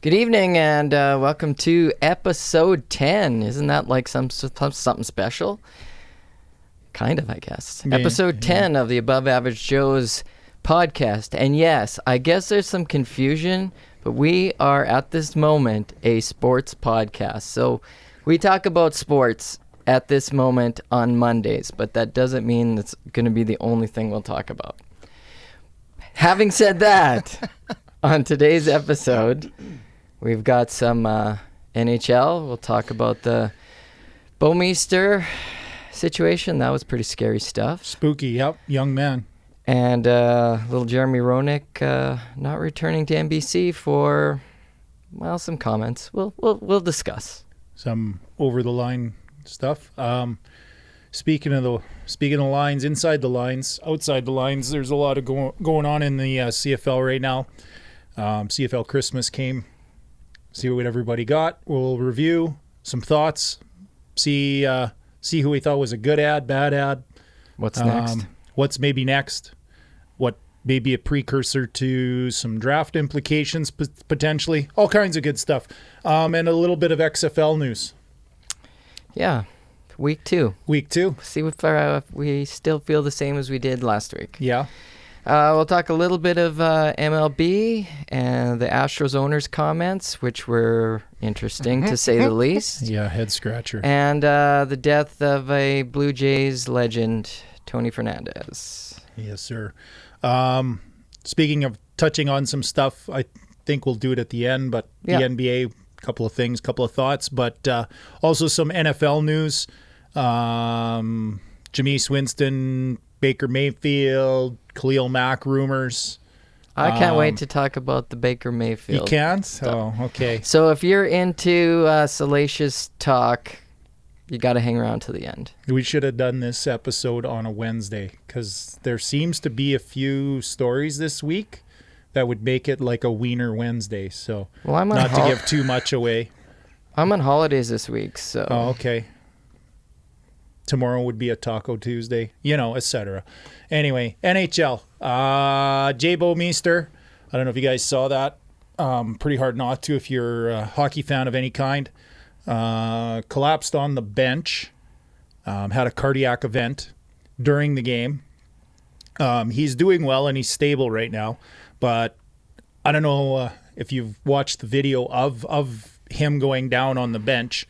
Good evening and welcome to episode 10. Isn't that like something special? Kind of, I guess. Yeah, Episode 10 of the Above Average Joe's podcast. And yes, I guess there's some confusion, but we are at this moment a sports podcast. So we talk about sports at this moment on Mondays, but that doesn't mean it's going to be the only thing we'll talk about. Having said that, on today's episode, we've got some NHL. We'll talk about the Bouwmeester situation. That was pretty scary stuff. Spooky, yep, young man. And little Jeremy Roenick not returning to NBC for, well, some comments. We'll discuss. Some over-the-line stuff. Speaking of lines, inside the lines, outside the lines, there's a lot of going on in the CFL right now. CFL Christmas came. See what everybody got. We'll review some thoughts. See who we thought was a good ad, bad ad. What's next? What's maybe next? What may be a precursor to some draft implications potentially. All kinds of good stuff. And a little bit of XFL news. Yeah. Week 2. See if we still feel the same as we did last week. Yeah. We'll talk a little bit of MLB and the Astros owners' comments, which were interesting to say the least. Yeah, head scratcher. And the death of a Blue Jays legend, Tony Fernandez. Yes, sir. Speaking of touching on some stuff, I think we'll do it at the end, but the NBA, couple of things, couple of thoughts, but also some NFL news. Jameis Winston, Baker Mayfield, Khalil Mack rumors. I can't wait to talk about the Baker Mayfield. You can't? Stuff. Oh, okay. So if you're into salacious talk, you got to hang around to the end. We should have done this episode on a Wednesday because there seems to be a few stories this week that would make it like a Wiener Wednesday. So not to give too much away. I'm on holidays this week, so. Oh, okay. Tomorrow would be a Taco Tuesday, etc. Anyway, NHL. Jay Bouwmeester. I don't know if you guys saw that. Pretty hard not to if you're a hockey fan of any kind. Collapsed on the bench. Had a cardiac event during the game. He's doing well and he's stable right now. But I don't know if you've watched the video of him going down on the bench.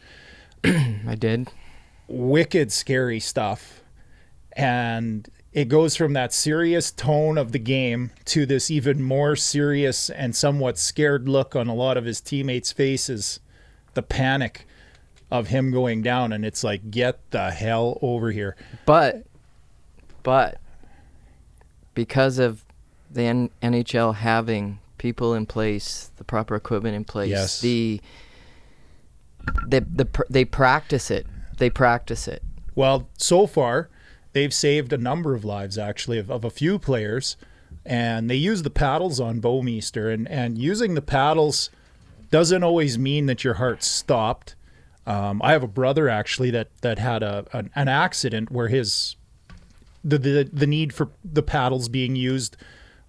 I did. Wicked scary stuff. And it goes from that serious tone of the game to this even more serious and somewhat scared look on a lot of his teammates' faces. The panic of him going down. And it's like, get the hell over here. But because of the NHL having people in place, the proper equipment in place, yes. They practice it. Well, so far, they've saved a number of lives, actually, of a few players. And they use the paddles on Bouwmeester. And using the paddles doesn't always mean that your heart stopped. I have a brother, actually, that had an accident where the need for the paddles being used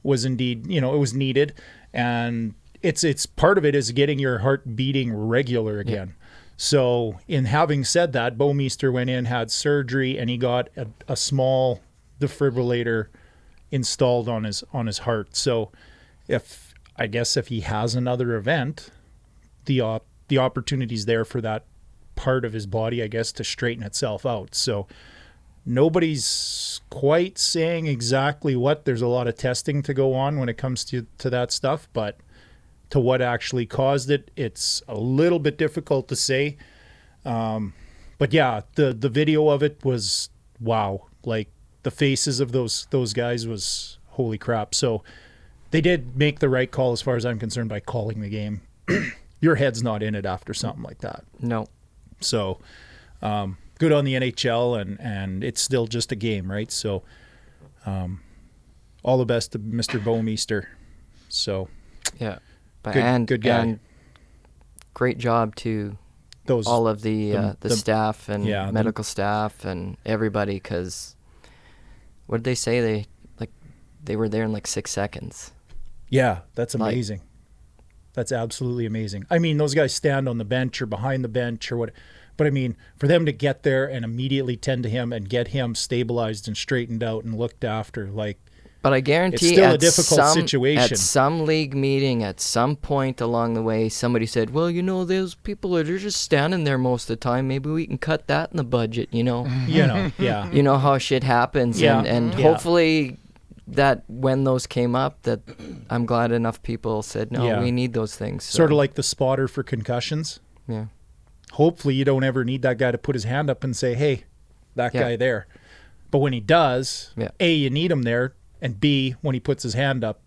was indeed, it was needed. And it's part of it is getting your heart beating regular again. Yeah. So in having said that, Bouwmeester went in, had surgery, and he got a small defibrillator installed on his heart. So if he has another event, the opportunity's there for that part of his body, I guess, to straighten itself out. So nobody's quite saying exactly what. There's a lot of testing to go on when it comes to that stuff, but to what actually caused it, it's a little bit difficult to say. But yeah, the video of it was wow. Like the faces of those guys was holy crap. So they did make the right call as far as I'm concerned by calling the game. Your head's not in it after something like that. No. So good on the NHL, and it's still just a game, right? So all the best to Mr. Bouwmeester. So yeah. Good guy. And great job to all of the staff and medical staff and everybody, because what did they say? They were there in like 6 seconds. Yeah, that's amazing. That's absolutely amazing. I mean, those guys stand on the bench or behind the bench or what. But I mean, for them to get there and immediately tend to him and get him stabilized and straightened out and looked after, like, but I guarantee it's still a difficult situation. At some league meeting, at some point along the way, somebody said, well, you know, those people are just standing there most of the time. Maybe we can cut that in the budget, you know? Yeah. You know how shit happens. Yeah. And hopefully that when those came up, that I'm glad enough people said, no, we need those things. So. Sort of like the spotter for concussions. Yeah. Hopefully you don't ever need that guy to put his hand up and say, hey, that guy there. But when he does, A, you need him there. And B, when he puts his hand up,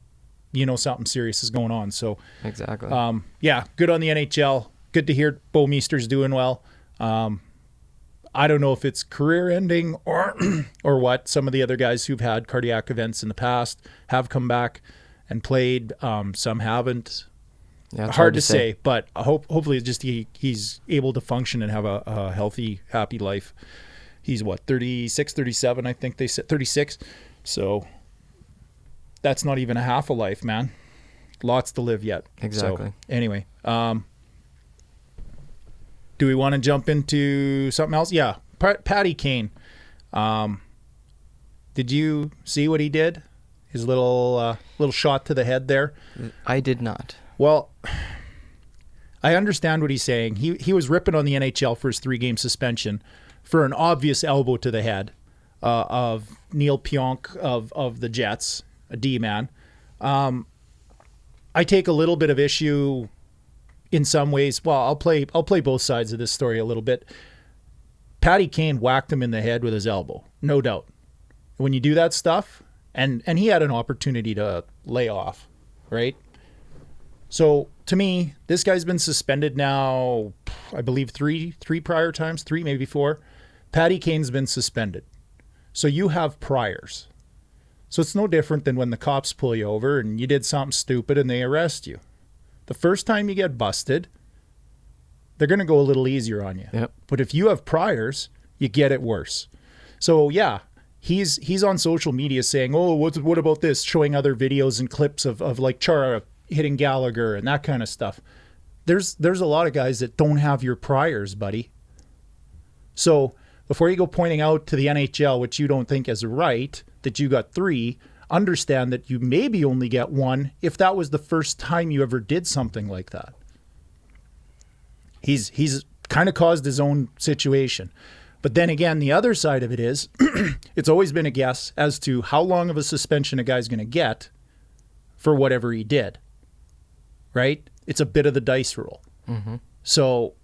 you know something serious is going on. So exactly. Good on the NHL. Good to hear Bouwmeester's doing well. I don't know if it's career ending or what. Some of the other guys who've had cardiac events in the past have come back and played. Some haven't. Yeah, hard to say, but hopefully it's just he's able to function and have a healthy, happy life. He's 36, 37, I think they said 36. So that's not even a half a life, man. Lots to live yet. Exactly. So, anyway, do we want to jump into something else? Yeah, Patty Kane. Did you see what he did? His little shot to the head there? I did not. Well, I understand what he's saying. He was ripping on the NHL for his 3-game suspension for an obvious elbow to the head of Neil Pionk of the Jets, a D-man. I take a little bit of issue in some ways. Well, I'll play both sides of this story a little bit. Patty Kane whacked him in the head with his elbow, no doubt. When you do that stuff, and he had an opportunity to lay off, right? So to me, this guy's been suspended now, I believe three prior times, 3, maybe 4. Patty Kane's been suspended. So you have priors. So it's no different than when the cops pull you over and you did something stupid and they arrest you. The first time you get busted, they're going to go a little easier on you. Yep. But if you have priors, you get it worse. So yeah, he's on social media saying, oh, what about this? Showing other videos and clips of like Chara hitting Gallagher and that kind of stuff. There's a lot of guys that don't have your priors, buddy. So before you go pointing out to the NHL, which you don't think is right, that you got 3, understand that you maybe only get 1 if that was the first time you ever did something like that. He's kind of caused his own situation. But then again, the other side of it is it's always been a guess as to how long of a suspension a guy's going to get for whatever he did. Right? It's a bit of the dice roll. Mm-hmm. So,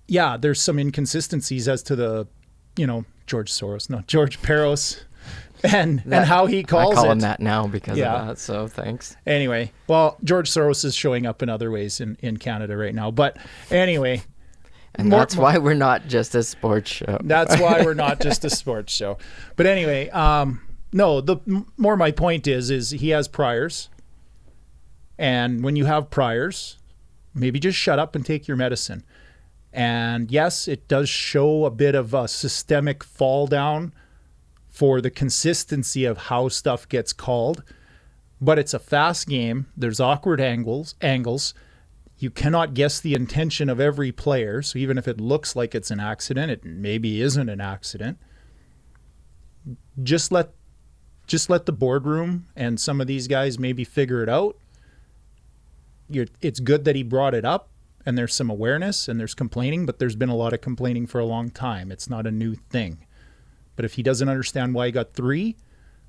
yeah, there's some inconsistencies as to the, George Peros and how he calls it. I call him that now because of that, so thanks. Anyway, well, George Soros is showing up in other ways in Canada right now. But anyway. And that's why we're not just a sports show. That's why we're not just a sports show. But anyway, no, my point is he has priors. And when you have priors, maybe just shut up and take your medicine. And yes, it does show a bit of a systemic fall down for the consistency of how stuff gets called. But it's a fast game. There's awkward angles. You cannot guess the intention of every player. So even if it looks like it's an accident, it maybe isn't an accident. Just let the boardroom and some of these guys maybe figure it out. It's good that he brought it up and there's some awareness and there's complaining, but there's been a lot of complaining for a long time. It's not a new thing. But if he doesn't understand why he got 3,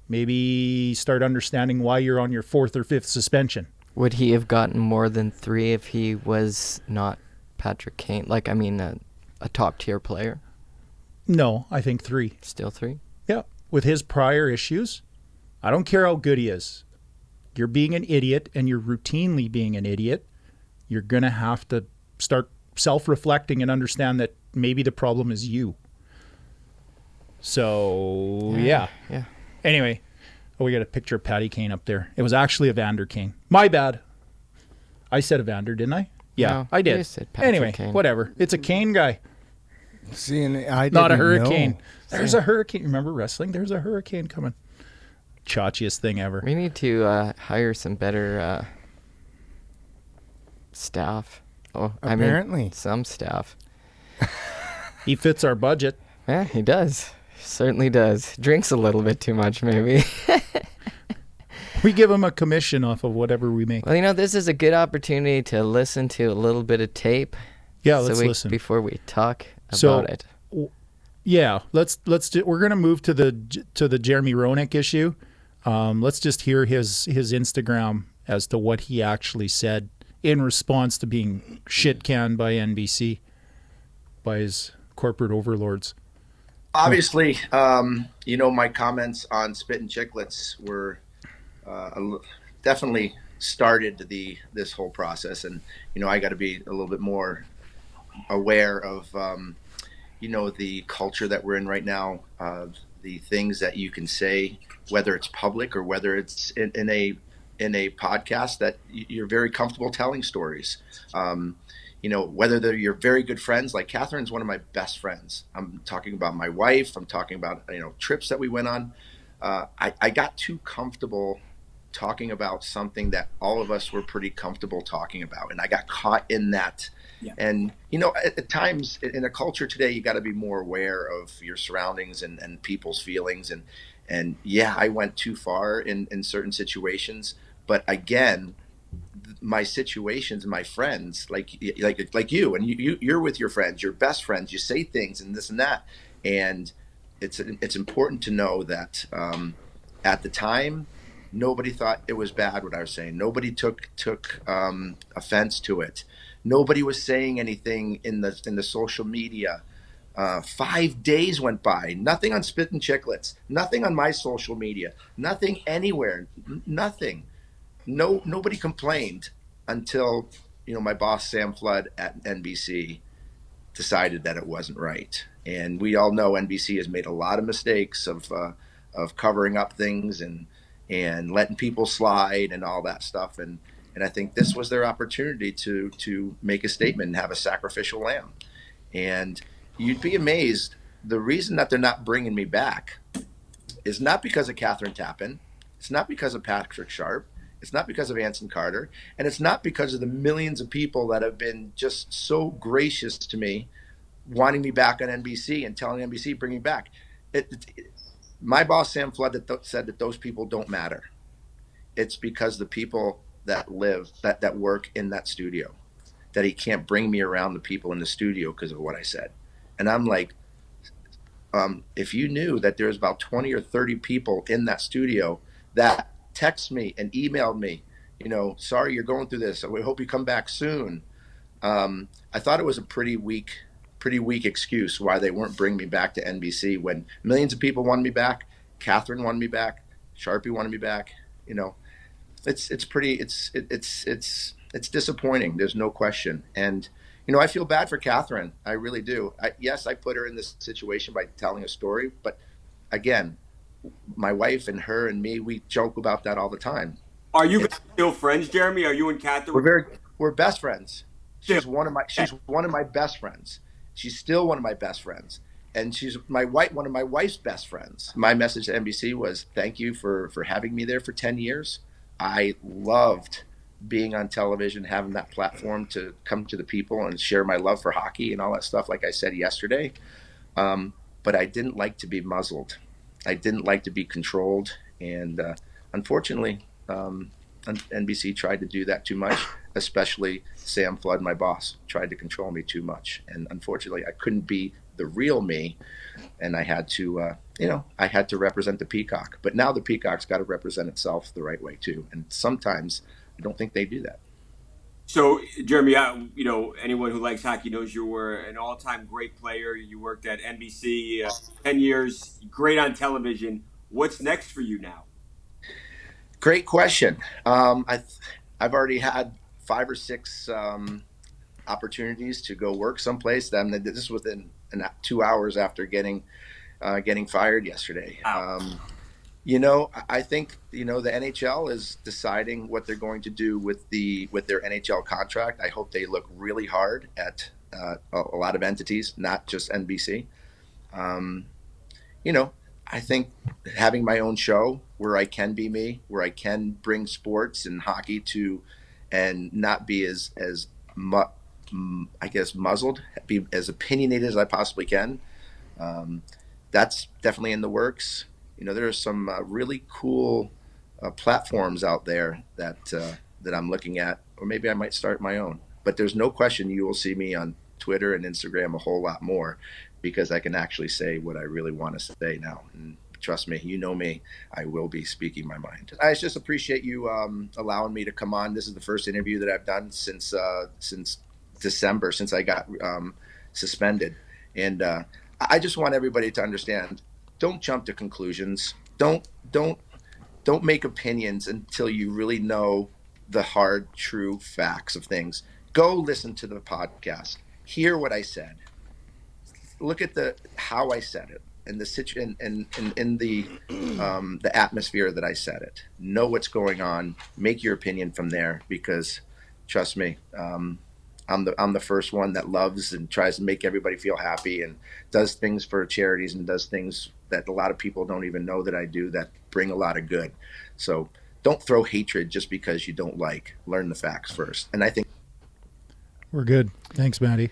maybe start understanding why you're on your 4th or 5th suspension. Would he have gotten more than 3 if he was not Patrick Kane? A top tier player? No, I think 3. Still 3? Yeah. With his prior issues, I don't care how good he is. You're being an idiot and you're routinely being an idiot. You're going to have to start self-reflecting and understand that maybe the problem is you. So, yeah. Anyway, we got a picture of Patty Kane up there. It was actually Evander Kane. My bad. I said Evander, didn't I? Yeah, no, I did. You said Patrick anyway, Kane. Whatever. It's a Kane guy. See, and I not a didn't hurricane. know. There's a hurricane. Remember wrestling? There's a hurricane coming. Chachiest thing ever. We need to hire some better staff. Oh, Apparently. Some staff. He fits our budget. Yeah, he does. Certainly does. Drinks a little bit too much, maybe. We give him a commission off of whatever we make. Well, this is a good opportunity to listen to a little bit of tape. Yeah, let's listen before we talk about it. Yeah, let's do. We're gonna move to the Jeremy Roenick issue. Let's just hear his Instagram as to what he actually said in response to being shit canned by NBC, by his corporate overlords. Obviously, my comments on Spit and Chicklets were definitely started this whole process, and I got to be a little bit more aware of the culture that we're in right now, the things that you can say, whether it's public or whether it's in a podcast, that you're very comfortable telling stories. Whether they're your very good friends, like Catherine's one of my best friends. I'm talking about my wife. I'm talking about trips that we went on. I got too comfortable talking about something that all of us were pretty comfortable talking about, and I got caught in that. Yeah. And at times in a culture today, you got to be more aware of your surroundings and people's feelings. And yeah, I went too far in certain situations. But again, my situations and my friends, like you, and you're with your friends, your best friends, you say things and this and that, and it's important to know that at the time, nobody thought it was bad what I was saying. Nobody took offense to it. Nobody was saying anything in the social media. 5 days went by. Nothing on Spit and Chicklets. Nothing on my social media. Nothing anywhere. Nothing. Nobody complained until my boss Sam Flood at NBC decided that it wasn't right. And we all know NBC has made a lot of mistakes of covering up things and letting people slide and all that stuff. And I think this was their opportunity to make a statement and have a sacrificial lamb. And you'd be amazed. The reason that they're not bringing me back is not because of Catherine Tappan. It's not because of Patrick Sharp. It's not because of Anson Carter. And it's not because of the millions of people that have been just so gracious to me, wanting me back on NBC and telling NBC, bring me back. My boss, Sam Flood, said that those people don't matter. It's because the people that live, that work in that studio, that he can't bring me around the people in the studio because of what I said. And I'm like, if you knew that there's about 20 or 30 people in that studio that text me and emailed me, sorry you're going through this, we hope you come back soon. I thought it was a pretty weak excuse why they weren't bringing me back to NBC when millions of people wanted me back. Catherine wanted me back. Sharpie wanted me back. It's disappointing. There's no question. And I feel bad for Catherine. I really do. Yes, I put her in this situation by telling a story, but again, my wife and her and me, we joke about that all the time. Are you still friends, Jeremy? Are you and Catherine? We're best friends. She's one of my best friends. She's still one of my best friends. And she's one of my wife's best friends. My message to NBC was, thank you for having me there for 10 years. I loved being on television, having that platform to come to the people and share my love for hockey and all that stuff, like I said yesterday. But I didn't like to be muzzled. I didn't like to be controlled. And unfortunately, NBC tried to do that too much, especially Sam Flood, my boss, tried to control me too much. And unfortunately, I couldn't be the real me. And I had to, I had to represent the peacock. But now the peacock's got to represent itself the right way, too. And sometimes I don't think they do that. So, Jeremy, anyone who likes hockey knows you were an all-time great player. You worked at NBC 10 years, great on television. What's next for you now? Great question. I've already had 5 or 6 opportunities to go work someplace. This was within 2 hours after getting fired yesterday. Wow. I think the NHL is deciding what they're going to do with their NHL contract. I hope they look really hard at a lot of entities, not just NBC. I think having my own show where I can be me, where I can bring sports and hockey to and not be I guess muzzled, be as opinionated as I possibly can. That's definitely in the works. There are some really cool platforms out there that I'm looking at, or maybe I might start my own. But there's no question you will see me on Twitter and Instagram a whole lot more, because I can actually say what I really want to say now. And trust me, you know me, I will be speaking my mind. I just appreciate you allowing me to come on. This is the first interview that I've done since December, since I got suspended. And I just want everybody to understand, don't jump to conclusions. Don't make opinions until you really know the hard, true facts of things. Go listen to the podcast. Hear what I said. Look at how I said it, and in the atmosphere that I said it. Know what's going on. Make your opinion from there, because trust me, I'm the first one that loves and tries to make everybody feel happy, and does things for charities and does things that a lot of people don't even know that I do, that bring a lot of good. So don't throw hatred just because you don't like. Learn the facts first. And I think we're good. Thanks, Matty.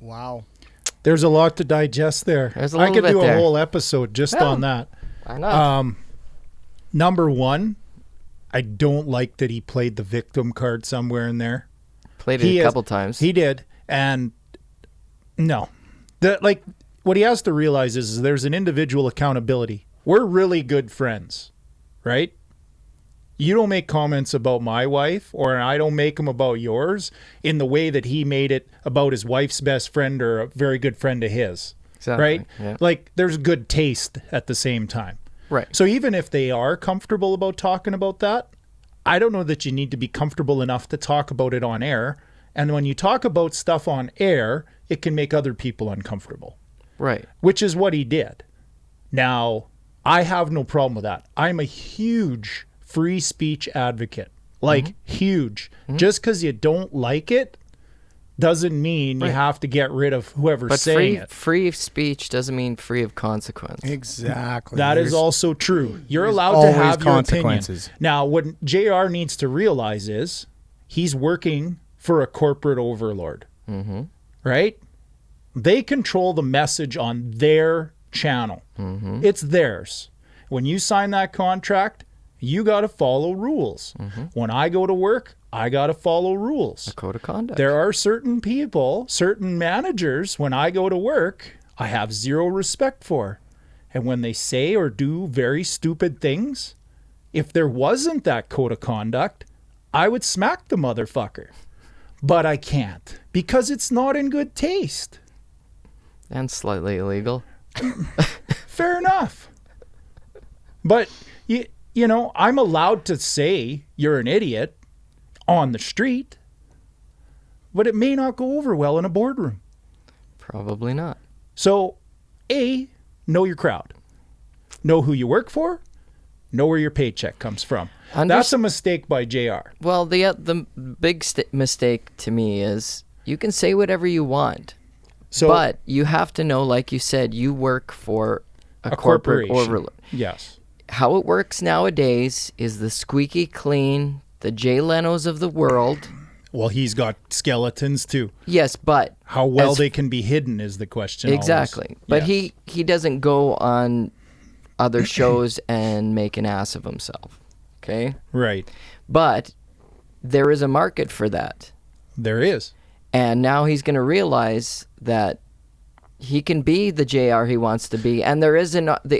Wow. There's a lot to digest there. There's a I little could bit do a there. whole episode just on that. Why not? Number one, I don't like that he played the victim card somewhere in there. Played it a couple times. He did. And no. What he has to realize is there's an individual accountability. We're really good friends, right? You don't make comments about my wife, or I don't make them about yours in the way that he made it about his wife's best friend or a very good friend of his. Exactly. Right? Yeah. Like, there's good taste at the same time. Right. So even if they are comfortable about talking about that, I don't know that you need to be comfortable enough to talk about it on air. And when you talk about stuff on air, it can make other people uncomfortable. Right. Which is what he did. Now, I have no problem with that. I'm a huge free speech advocate. Huge. Just because you don't like it doesn't mean you have to get rid of whoever's saying it. Free speech doesn't mean free of consequence. Exactly. That is also true. You're allowed to always have your consequences. opinion. Now, what JR needs to realize is he's working for a corporate overlord. Mm-hmm. Right? They control the message on their channel. Mm-hmm. It's theirs. When you sign that contract, you got to follow rules. Mm-hmm. When I go to work, I got to follow rules. A code of conduct. There are certain people, certain managers, when I go to work, I have zero respect for. And when they say or do very stupid things, if there wasn't that code of conduct, I would smack the motherfucker. But I can't, because it's not in good taste. And slightly illegal. Fair enough. But, you know, I'm allowed to say you're an idiot on the street, but it may not go over well in a boardroom. Probably not. So, A, know your crowd. Know who you work for. Know where your paycheck comes from. That's a mistake by JR. Well, the big mistake to me is you can say whatever you want, but you have to know, like you said, you work for a corporate overlord. Yes. How it works nowadays is the squeaky clean, the Jay Lenos of the world. Well, he's got skeletons too. Yes, but how well they can be hidden is the question. Exactly. Always. But yes. he doesn't go on other shows and make an ass of himself. Okay? Right. But there is a market for that. There is. And now he's going to realize that he can be the JR he wants to be, and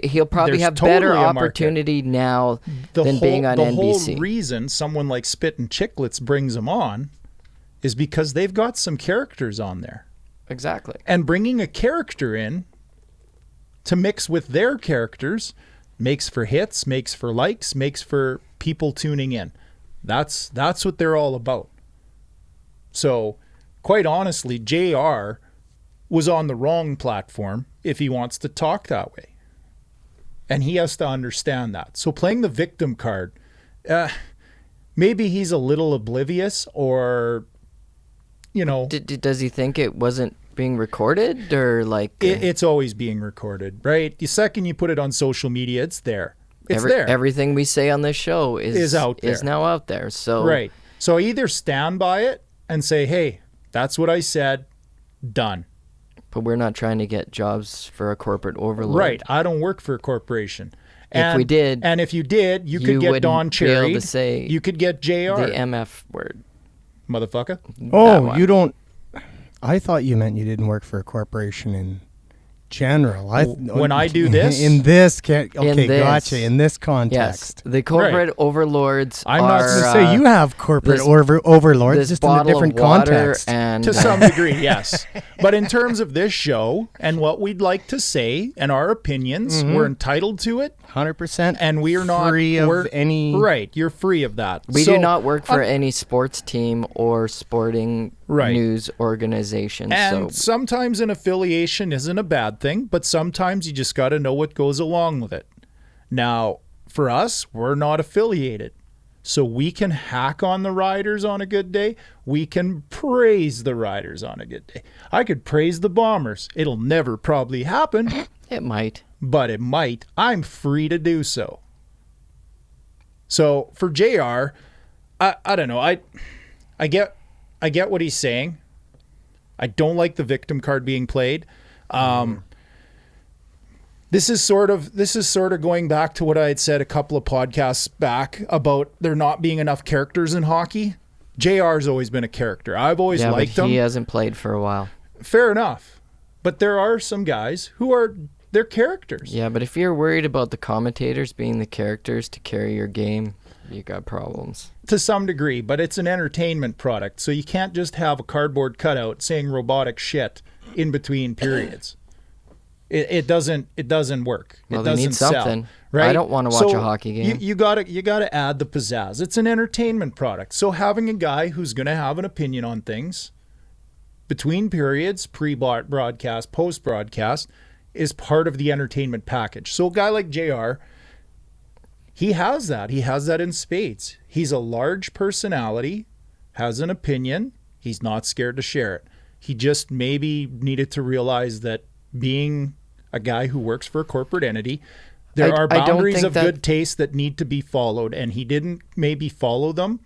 he'll probably have better opportunity now than being on NBC. The whole reason someone like Spit and Chicklets brings him on is because they've got some characters on there. Exactly. And bringing a character in to mix with their characters makes for hits, makes for likes, makes for people tuning in. That's what they're all about. So, quite honestly, JR was on the wrong platform if he wants to talk that way. And he has to understand that. So playing the victim card, maybe he's a little oblivious, or, you know. Does he think it wasn't being recorded, or like? It's always being recorded, right? The second you put it on social media, it's there. It's there. Everything we say on this show is out there. Is now out there. So right. So either stand by it and say, hey, that's what I said, done. But we're not trying to get jobs for a corporate overlord. Right. I don't work for a corporation. If we did, and if you did, you could get Don be able Cherry. to say You could get JR. the MF word. Motherfucker. That Oh, one. you don't. I thought you meant you didn't work for a corporation in general. When I do this? in this, okay, this. gotcha. In this Yes, context, the corporate overlords I'm are. not I was gonna say you have corporate this- overlords, this just in a bottle different of water context. and To some degree, yes. But in terms of this show and what we'd like to say and our opinions, we're entitled to it. 100%, And we are not free of we're- any. Right, you're free of that. we So, do not work for any sports team or sporting Right. news organization. And So sometimes an affiliation isn't a bad thing, but sometimes you just got to know what goes along with it. Now, for us, we're not affiliated. So we can hack on the riders on a good day. We can praise the riders on a good day. I could praise the Bombers. It'll never probably happen, it might. but it might. I'm free to do so. So for JR, I don't know. I get what he's saying. I don't like the victim card being played. This is sort of going back to what I had said a couple of podcasts back about there not being enough characters in hockey. JR's always been a character. I've always liked but he him. hasn't played for a while. Fair enough. But there are some guys who are they're characters. Yeah, but if you're worried about the commentators being the characters to carry your game, you got problems. To some degree, but it's an entertainment product. So you can't just have a cardboard cutout saying robotic shit in between periods. It doesn't work. Well, it they doesn't need sell, something. right? I don't wanna watch a hockey game. You gotta add the pizzazz. It's an entertainment product. So having a guy who's gonna have an opinion on things between periods, pre-broadcast, post-broadcast, is part of the entertainment package. So a guy like JR, he has that. He has that in spades. He's a large personality, has an opinion. He's not scared to share it. He just maybe needed to realize that being a guy who works for a corporate entity, there are I don't boundaries think of that- good taste that need to be followed, and he didn't maybe follow them.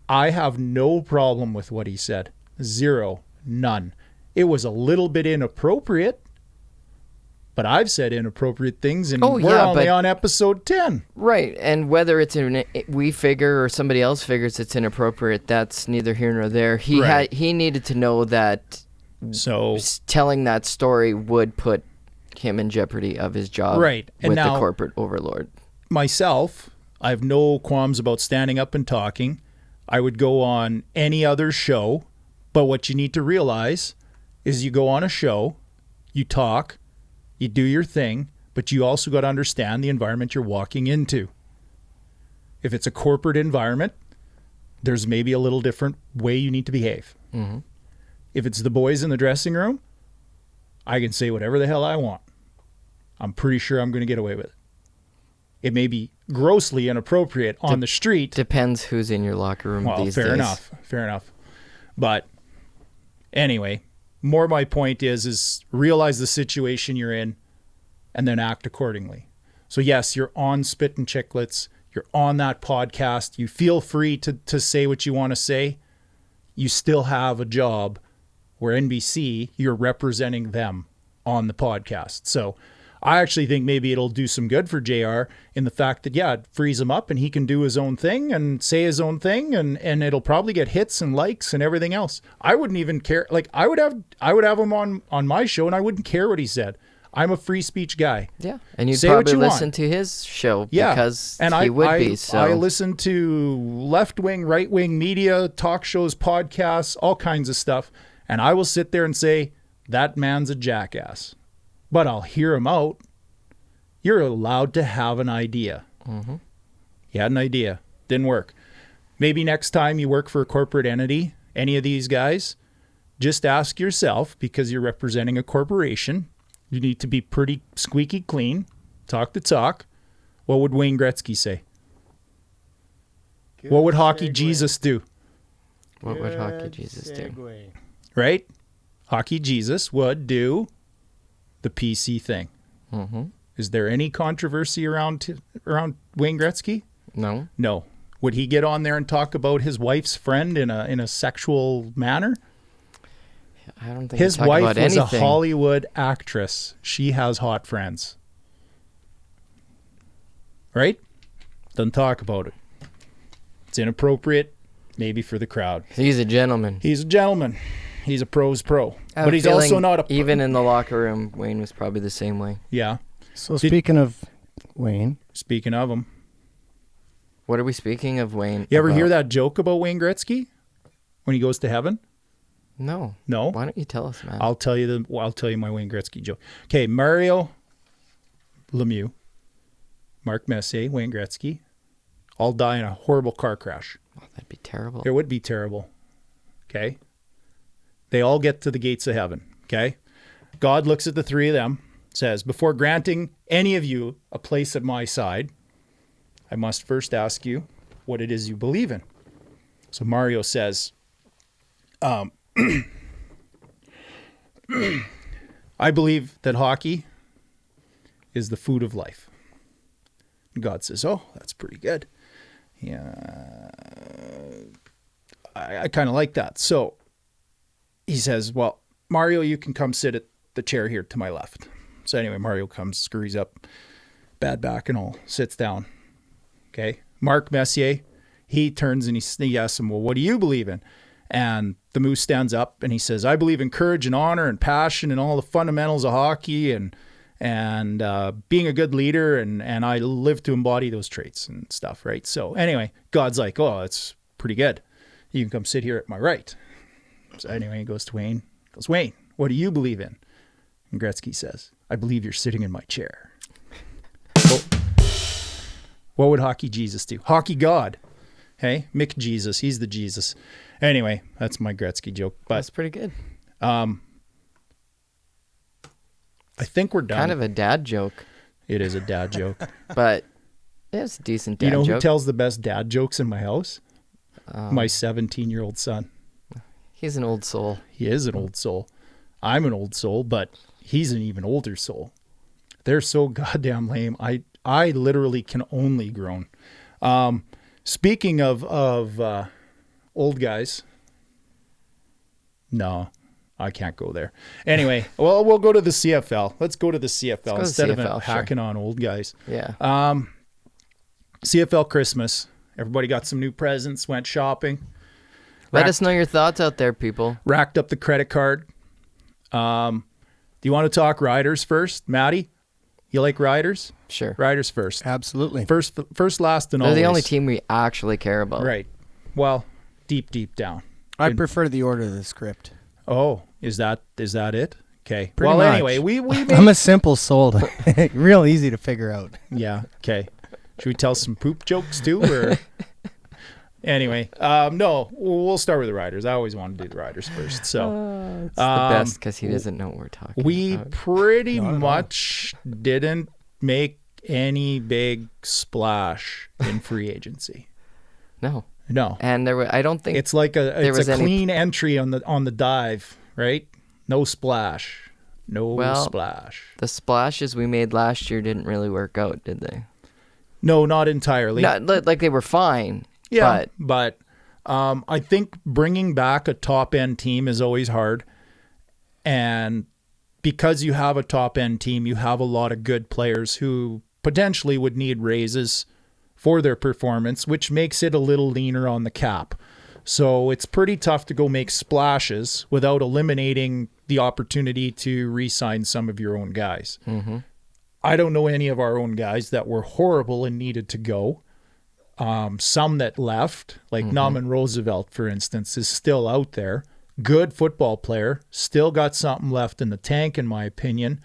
I have no problem with what he said. Zero. None. It was a little bit inappropriate, but I've said inappropriate things, and we're only on episode 10. Right, and whether it's we figure or somebody else figures it's inappropriate, that's neither here nor there. Right. He needed to know that So telling that story would put him in jeopardy of his job Right, and with now- the corporate overlord. myself, I have no qualms about standing up and talking. I would go on any other show, but what you need to realize is you go on a show, you talk, you do your thing, but you also got to understand the environment you're walking into. If it's a corporate environment, there's maybe a little different way you need to behave. Mm-hmm. If it's the boys in the dressing room, I can say whatever the hell I want. I'm pretty sure I'm going to get away with it. It may be grossly inappropriate on the street. Depends who's in your locker room Well, these fair days. enough. But anyway, more my point is realize the situation you're in and then act accordingly. So yes, you're on Spit and Chicklets. You're on that podcast. You feel free to say what you want to say. You still have a job where NBC, you're representing them on the podcast. So I actually think maybe it'll do some good for JR in the fact that, yeah, it frees him up and he can do his own thing and say his own thing, and it'll probably get hits and likes and everything else. I wouldn't even care. Like I would have him on my show and I wouldn't care what he said. I'm a free speech guy. Yeah, and you'd Say what probably you want. listen to his show Yeah, because and he would be. So I listen to left-wing, right-wing media, talk shows, podcasts, all kinds of stuff, and I will sit there and say, that man's a jackass. But I'll hear him out. You're allowed to have an idea. Mm-hmm. You had an idea. Didn't work. Maybe next time you work for a corporate entity, any of these guys, just ask yourself, because you're representing a corporation, you need to be pretty squeaky clean, talk the talk. What would Wayne Gretzky say? What would Hockey Jesus do? what would Hockey Jesus do? Right? Hockey Jesus would do the PC thing. Mm-hmm. Is there any controversy around Wayne Gretzky? No. No. Would he get on there and talk about his wife's friend in a sexual manner? I don't think His we talk wife about was a anything. Hollywood actress. She has hot friends. Right? Doesn't talk about it. It's inappropriate, maybe for the crowd. He's a gentleman. He's a gentleman. He's a pro's pro. I have But a he's also feeling not a... even in the locker room, Wayne was probably the same way. Yeah. So speaking of Wayne, Speaking of him. What are we speaking of, Wayne? You ever about? hear that joke about Wayne Gretzky when he goes to heaven? No. No? Why don't you tell us, man? I'll tell you my Wayne Gretzky joke. Okay, Mario Lemieux, Mark Messier, Wayne Gretzky, all die in a horrible car crash. Oh, that'd be terrible. It would be terrible. Okay? They all get to the gates of heaven. Okay? God looks at the three of them, says, before granting any of you a place at my side, I must first ask you what it is you believe in. So Mario says, I believe that hockey is the food of life. And God says, oh, that's pretty good. Yeah, I kind of like that. So he says, well, Mario, you can come sit at the chair here to my left. So anyway, Mario comes, scurries up, bad back and all, sits down. Okay. Mark Messier, he turns and he asks him, well, what do you believe in? And the Moose stands up and he says, I believe in courage and honor and passion and all the fundamentals of hockey and being a good leader, and I live to embody those traits and stuff, right? So anyway, God's like, oh, it's pretty good. You can come sit here at my right. So anyway, he goes to Wayne. He goes, Wayne, what do you believe in? And Gretzky says, I believe you're sitting in my chair. Well, what would Hockey Jesus do? Hockey God. Hey, Mick Jesus. He's the Jesus. Anyway, that's my Gretzky joke. But That's pretty good. I think we're done. Kind of a dad joke, It is a dad joke. but it's a decent dad You know joke. who tells the best dad jokes in my house? My 17-year-old son. He's an old soul. He is an old soul. I'm an old soul, but he's an even older soul. They're so goddamn lame. I literally can only groan. Speaking of old guys, no, I can't go there. Anyway, well, we'll go to the CFL. Let's go to the CFL to instead of CFL, hacking on old guys. Yeah. CFL Christmas. Everybody got some new presents, went shopping. Let us know your thoughts out there, people. Racked up the credit card. Do you want to talk Riders first? Maddie, you like Riders? Sure. Riders first. absolutely. First, last, and They're always. the only team we actually care about. Right. Well, deep down. I prefer the order of the script. Oh, is that it? Okay. Pretty well, much. anyway, we made, I'm a simple soul. Real easy to figure out. yeah. Okay. Should we tell some poop jokes too, or anyway? No, we'll start with the Riders. I always want to do the Riders first. So It's the best because he doesn't know what we're talking we about. pretty much didn't make any big splash in free agency. No. No. And I don't think It's like it's was a any- clean entry on the dive, right? No splash. No Well, splash. the splashes we made last year didn't really work out, did they? No, not entirely. Not like they were fine. Yeah, but I think bringing back a top end team is always hard, and because you have a top end team, you have a lot of good players who potentially would need raises for their performance, which makes it a little leaner on the cap. So it's pretty tough to go make splashes without eliminating the opportunity to re-sign some of your own guys. Mm-hmm. I don't know any of our own guys that were horrible and needed to go. Some that left, like Nauman Roosevelt, for instance, is still out there. Good football player, still got something left in the tank, in my opinion.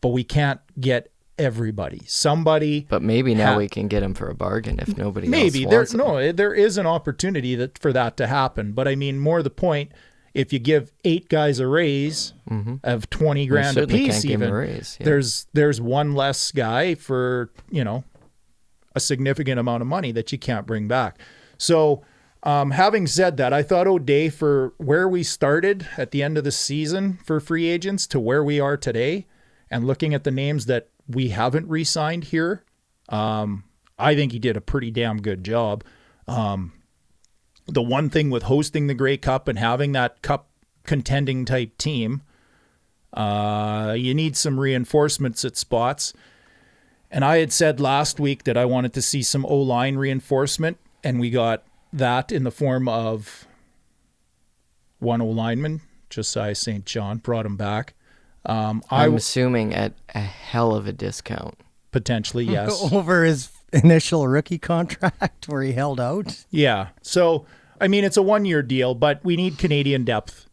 But we can't get everybody. Somebody, But maybe now we can get him for a bargain if nobody maybe else wants him. there is an opportunity for that to happen. But I mean, more the point, if you give 8 guys a raise of 20 grand certainly apiece, can't give him even a raise, yeah. there's one less guy for a significant amount of money that you can't bring back. So having said that, I thought O'Day, for where we started at the end of the season for free agents to where we are today, and looking at the names that we haven't re-signed here, I think he did a pretty damn good job. The one thing with hosting the Grey Cup and having that cup contending type team, you need some reinforcements at spots. And I had said last week that I wanted to see some O-line reinforcement, and we got that in the form of one O-lineman, Josiah St. John, brought him back. I'm assuming at a hell of a discount. Potentially, yes. Over his initial rookie contract where he held out. Yeah. So, I mean, it's a 1-year deal, but we need Canadian depth.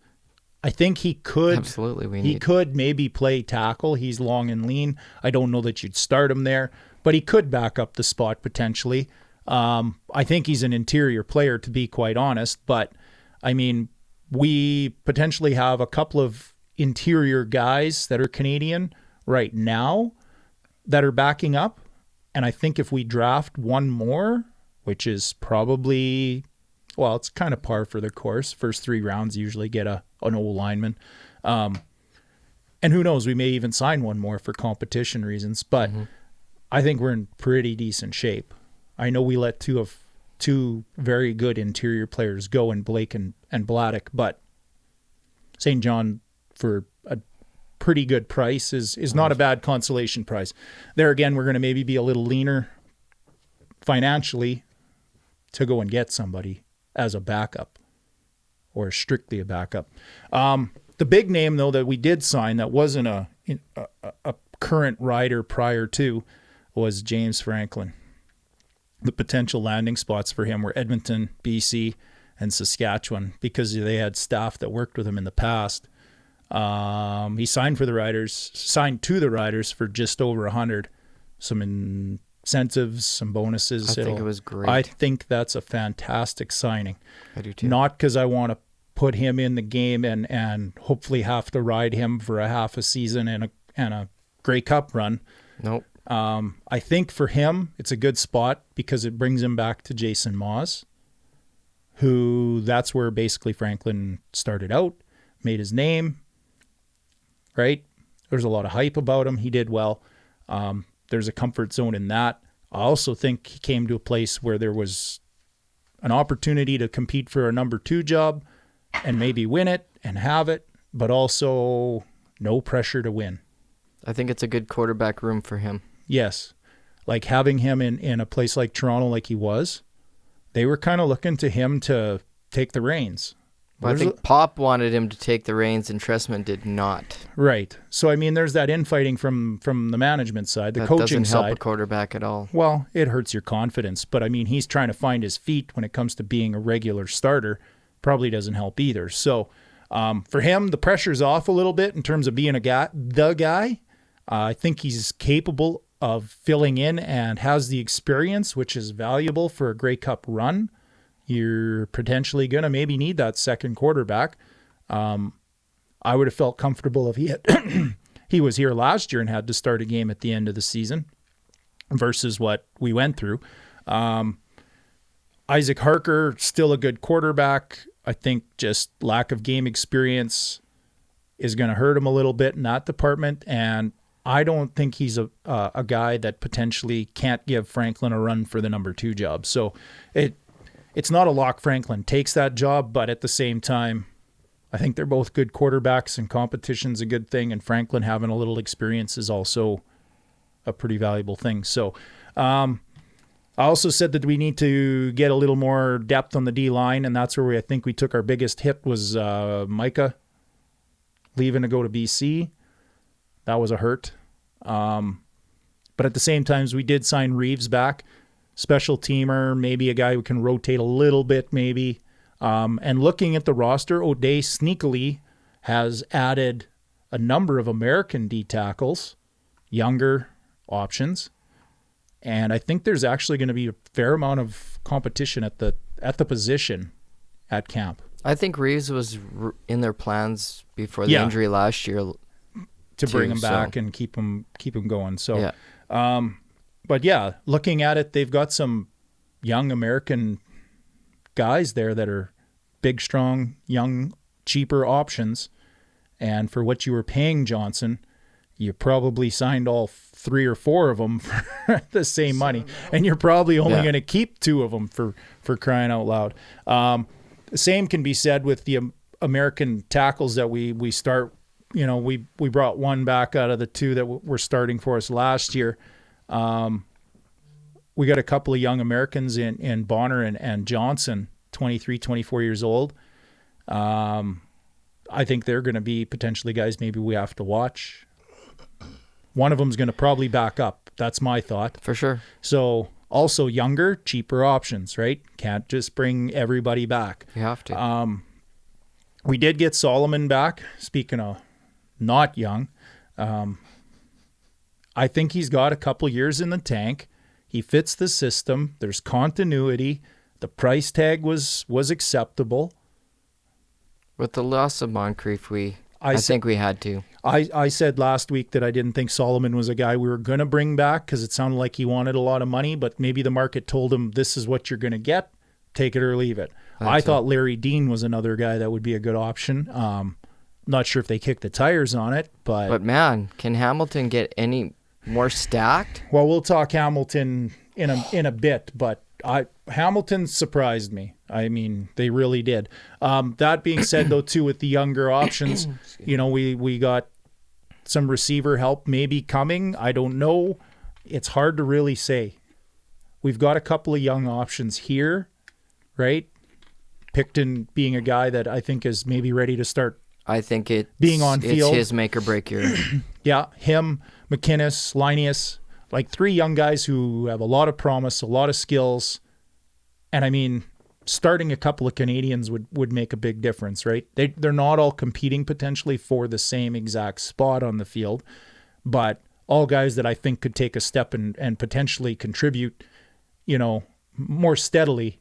I think he could. Absolutely, he could maybe play tackle. He's long and lean. I don't know that you'd start him there, but he could back up the spot potentially. I think he's an interior player, to be quite honest. But, I mean, we potentially have a couple of interior guys that are Canadian right now that are backing up. And I think if we draft one more, which is probably, well, it's kind of par for the course. First 3 rounds usually get an old lineman. And who knows, we may even sign one more for competition reasons. But I think we're in pretty decent shape. I know we let two very good interior players go in Blake and Bladdock, but St. John for a pretty good price is not a bad consolation price. There again, we're going to maybe be a little leaner financially to go and get somebody as a backup or strictly a backup. The big name, though, that we did sign that wasn't a current rider prior to was James Franklin. The potential landing spots for him were Edmonton, BC, and Saskatchewan because they had staff that worked with him in the past. He signed to the Riders for just over 100. Some incentives, some bonuses. I think it was great. I think that's a fantastic signing. I do too. Not because I want to put him in the game and hopefully have to ride him for a half a season and a Grey Cup run. Nope. I think for him, it's a good spot because it brings him back to Jason Maas, that's where basically Franklin started out, made his name, right? There's a lot of hype about him. He did well. There's a comfort zone in that. I also think he came to a place where there was an opportunity to compete for a number 2 job and maybe win it and have it, but also no pressure to win. I think it's a good quarterback room for him. Yes. Like having him in a place like Toronto like he was, they were kind of looking to him to take the reins. Well, I think Pop wanted him to take the reins and Tressman did not. Right. So, I mean, there's that infighting from the management side, the coaching side. That doesn't help a quarterback at all. Well, it hurts your confidence. But, I mean, he's trying to find his feet when it comes to being a regular starter. Probably doesn't help either. So, for him, the pressure's off a little bit in terms of being the guy. I think he's capable of filling in and has the experience, which is valuable for a Grey Cup run. You're potentially going to maybe need that second quarterback. I would have felt comfortable if he was here last year and had to start a game at the end of the season versus what we went through. Isaac Harker, still a good quarterback. I think just lack of game experience is going to hurt him a little bit in that department. And I don't think he's a guy that potentially can't give Franklin a run for the number 2 job. So it's not a lock Franklin takes that job, but at the same time, I think they're both good quarterbacks and competition's a good thing. And Franklin having a little experience is also a pretty valuable thing. So I also said that we need to get a little more depth on the D-line, and that's where I think we took our biggest hit was Micah leaving to go to BC. That was a hurt. But at the same time, we did sign Reeves back. Special teamer, maybe a guy who can rotate a little bit maybe. And looking at the roster, O'Day sneakily has added a number of American D tackles, younger options. And I think there's actually going to be a fair amount of competition at the position at camp. I think Reeves was in their plans before the injury last year to bring him back and keep him going. So, but yeah, looking at it, they've got some young American guys there that are big, strong, young, cheaper options. And for what you were paying Johnson, you probably signed all 3 or 4 of them for the same money, and you're probably only going to keep 2 of them for crying out loud. The same can be said with the American tackles that we start. You know, we brought 1 back out of the 2 that were starting for us last year. We got a couple of young Americans in Bonner and Johnson, 23, 24 years old. I think they're going to be potentially guys maybe we have to watch. One of them is going to probably back up. That's my thought. For sure. So also younger, cheaper options, right? Can't just bring everybody back. You have to. We did get Solomon back. Speaking of not young, I think he's got a couple years in the tank. He fits the system. There's continuity. The price tag was acceptable. With the loss of Moncrief, I think we had to. I said last week that I didn't think Solomon was a guy we were going to bring back because it sounded like he wanted a lot of money, but maybe the market told him this is what you're going to get. Take it or leave it. I thought Larry Dean was another guy that would be a good option. Not sure if they kicked the tires on it, but man, can Hamilton get any more stacked? Well, we'll talk Hamilton in a bit, but Hamilton surprised me. I mean, they really did. That being said, though, too, with the younger options, you know, we got some receiver help maybe coming. I don't know. It's hard to really say. We've got a couple of young options here, right? Picton being a guy that I think is maybe ready to start. I think being on field. It's his make or break year. Yeah, him, McInnes, Linnaeus, like 3 young guys who have a lot of promise, a lot of skills. And I mean, starting a couple of Canadians would make a big difference, right? They're not all competing potentially for the same exact spot on the field, but all guys that I think could take a step and potentially contribute, you know, more steadily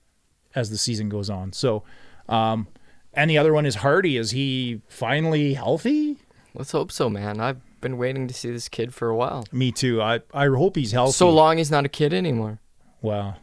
as the season goes on. So, and the other one is Hardy. Is he finally healthy? Let's hope so, man. I've been waiting to see this kid for a while. Me too. I hope he's healthy. So long he's not a kid anymore. Wow.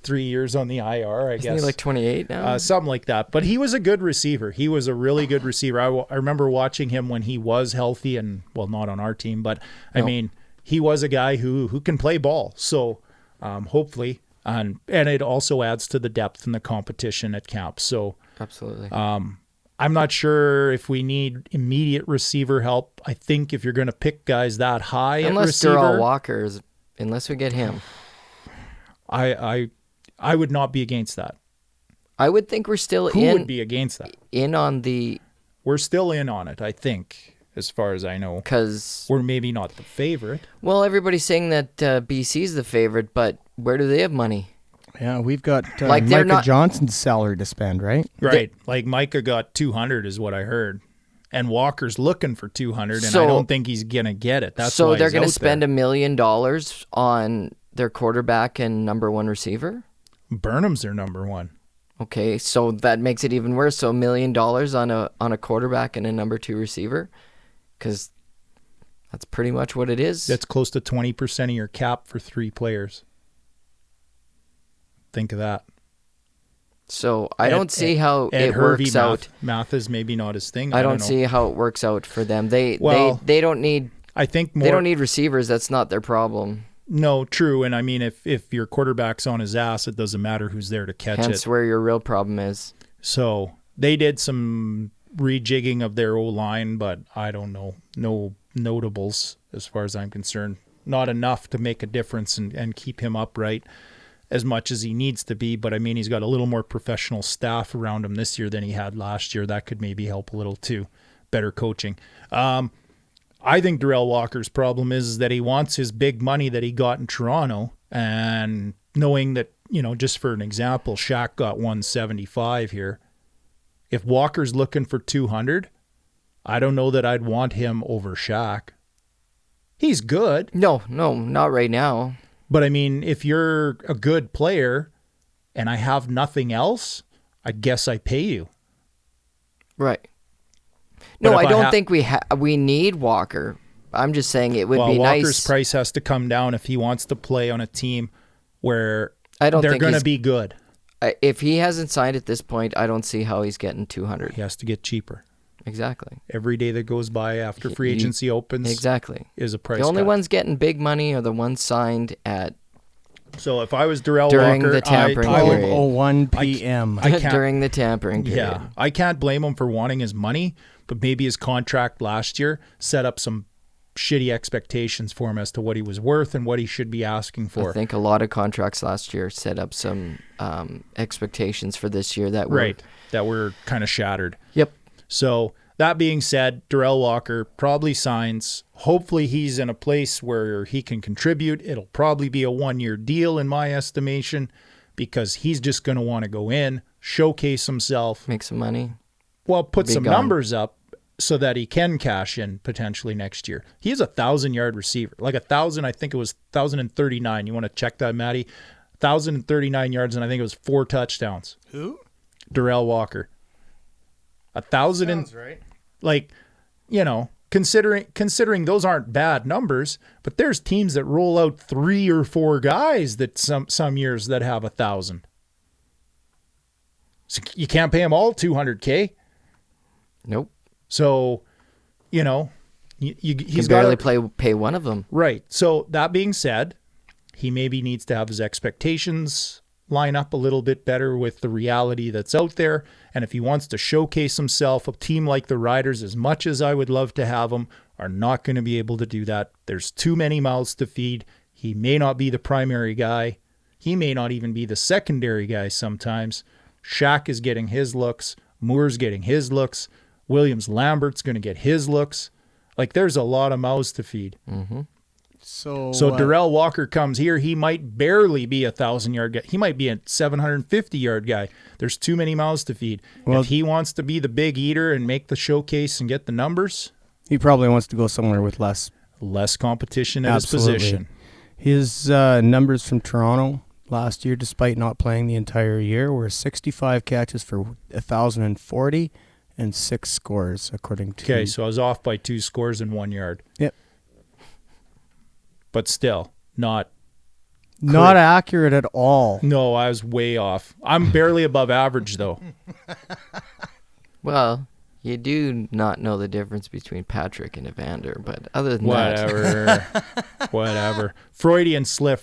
3 years on the IR, I guess. Isn't he like 28 now? Something like that. But he was a good receiver. He was a really good receiver. I remember watching him when he was healthy and, well, not on our team, but I mean, he was a guy who can play ball. So hopefully, and it also adds to the depth and the competition at camp. So absolutely. I'm not sure if we need immediate receiver help. I think if you're going to pick guys that high at receiver. Unless Darrell Walker unless we get him. I would not be against that. I would think we're still Who would be against that? We're still in on it, I think, as far as I know. Because we're maybe not the favorite. Well, everybody's saying that BC's the favorite, but where do they have money? Yeah, we've got Micah Johnson's salary to spend, right? Right. Like Micah got 200 is what I heard. And Walker's looking for 200, and I don't think he's going to get it. That's so they're going to spend $1 million on their quarterback and number 1 receiver? Burnham's their number 1. Okay, so that makes it even worse. So $1 million on a quarterback and a number 2 receiver? Because that's pretty much what it is. That's close to 20% of your cap for 3 players. Think of that. So I don't see how it works out. Math is maybe not his thing. I don't see how it works out for them. They don't need. I think they don't need receivers. That's not their problem. No, true. And I mean, if your quarterback's on his ass, it doesn't matter who's there to catch it. Hence where your real problem is. So they did some rejigging of their O-line, but I don't know. No notables as far as I'm concerned. Not enough to make a difference and keep him upright as much as he needs to be. But I mean, he's got a little more professional staff around him this year than he had last year. That could maybe help a little too. Better coaching. I think Darrell Walker's problem is that he wants his big money that he got in Toronto, and knowing that, you know, just for an example, Shaq got 175 here. If Walker's looking for 200, I don't know that I'd want him over Shaq. He's good. No, not right now. But I mean, if you're a good player and I have nothing else, I guess I pay you. Right. No, I don't think we need Walker. I'm just saying it would be nice. Walker's price has to come down if he wants to play on a team where they're going to be good. If he hasn't signed at this point, I don't see how he's getting 200. He has to get cheaper. Exactly. Every day that goes by after free agency opens Exactly. is a price The only cut. ones getting big money are the ones signed at So if I was Darrell during Walker, the tampering I would, period. 12:01 p.m. I can't- during the tampering period. yeah, I can't blame him for wanting his money, but maybe his contract last year set up some shitty expectations for him as to what he was worth and what he should be asking for. I think a lot of contracts last year set up some expectations for this year that were that were kind of shattered. Yep. So that being said, Darrell Walker probably signs. Hopefully he's in a place where he can contribute. It'll probably be a 1-year deal in my estimation, because he's just going to want to go in, showcase himself, make some money. well, put Be some gone. numbers up so that he can cash in potentially next year. He is a 1,000-yard receiver. Like 1,000, I think it was 1,039. You want to check that, Matty? 1,039 yards, and I think it was 4 touchdowns. Who? Darrell Walker. 1,000 and Sounds right. like, you know, considering those aren't bad numbers, but there's teams that roll out 3 or 4 guys that some years that have 1,000. So you can't pay them all $200K. Nope. So, you know, he's Can got barely pay one of them. right. So that being said, he maybe needs to have his expectations line up a little bit better with the reality that's out there. And if he wants to showcase himself, a team like the Riders, as much as I would love to have him, are not going to be able to do that. There's too many mouths to feed. He may not be the primary guy. He may not even be the secondary guy sometimes. Shaq is getting his looks. Moore's getting his looks. Williams Lambert's going to get his looks. Like, there's a lot of mouths to feed. Mm-hmm. So Darrell Walker comes here. He might barely be a 1,000-yard guy. He might be a 750-yard guy. There's too many mouths to feed. Well, if he wants to be the big eater and make the showcase and get the numbers, he probably wants to go somewhere with less competition at Absolutely. his position. His numbers from Toronto last year, despite not playing the entire year, were 65 catches for 1,040 and 6 scores, according to... Okay, so I was off by 2 scores and 1 yard. Yep. But still, not accurate at all. No, I was way off. I'm barely above average, though. Well, you do not know the difference between Patrick and Evander, but other than that, Whatever. Freudian slip.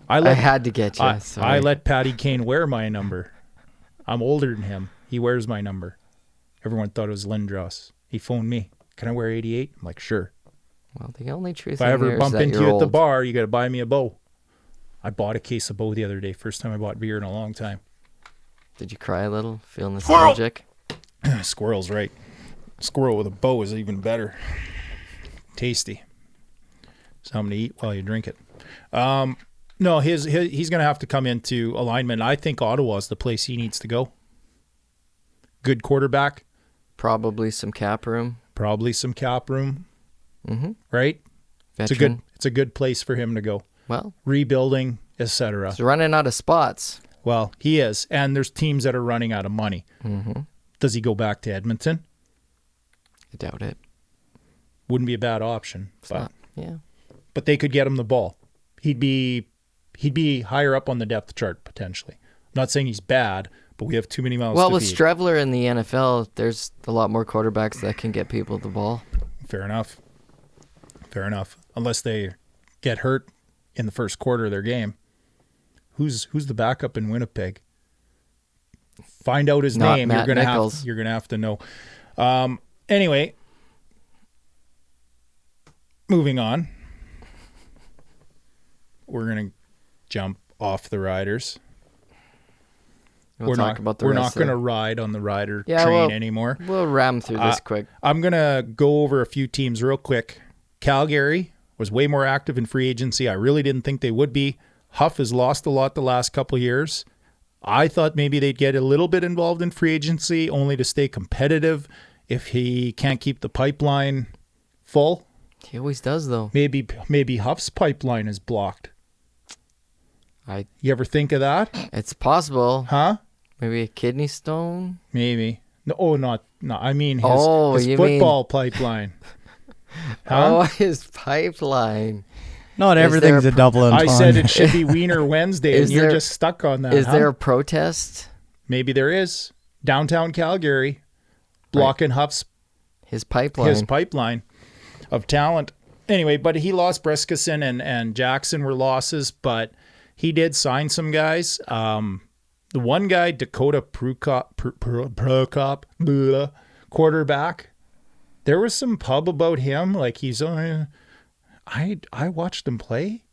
I had to get you. I let Patty Kane wear my number. I'm older than him. He wears my number. Everyone thought it was Lindros. He phoned me. Can I wear 88? I'm like, sure. Well, the only truth If I ever here bump is that into you're you at the old. bar, you got to buy me a bow. I bought a case of bow the other day. First time I bought beer in a long time. Did you cry a little? Feel nostalgic? Squirrel's right. Squirrel with a bow is even better. Tasty. Something to eat while you drink it. No, he's going to have to come into alignment. I think Ottawa's the place he needs to go. Good quarterback. Probably some cap room. Probably some cap room. Mm-hmm. Right? Veteran. It's a good place for him to go. Well, Rebuilding, etc. he's running out of spots. Well, he is. And there's teams that are running out of money. Mm-hmm. Does he go back to Edmonton? I doubt it. Wouldn't be a bad option. Yeah. But they could get him the ball. He'd be higher up on the depth chart potentially. I'm not saying he's bad, but we have too many mouths Well, to with feed. Strevler in the NFL, there's a lot more quarterbacks that can get people the ball. Fair enough. Unless they get hurt in the first quarter of their game. Who's the backup in Winnipeg? Find out his Not name. Matt You're Nichols. gonna have to know. Anyway, moving on. We're gonna jump off the Riders. We're not going to ride on the Rider train anymore. We'll ram through this quick. I'm going to go over a few teams real quick. Calgary was way more active in free agency. I really didn't think they would be. Huff has lost a lot the last couple of years. I thought maybe they'd get a little bit involved in free agency only to stay competitive if he can't keep the pipeline full. He always does, though. Maybe Huff's pipeline is blocked. You ever think of that? It's possible. Huh? Maybe a kidney stone? Maybe. No, not. I mean his you football pipeline. Huh? Oh, his pipeline. Not Is everything's there a double I entendre. said it should be Wiener Wednesday, and you're there- just stuck on that. Is huh? there a protest? Maybe there is. Downtown Calgary blocking Huff's His pipeline of talent. Anyway, but he lost Breskison and Jackson were losses, but he did sign some guys. The one guy, Dakota Prokop, quarterback, there was some pub about him. Like he's, I watched him play.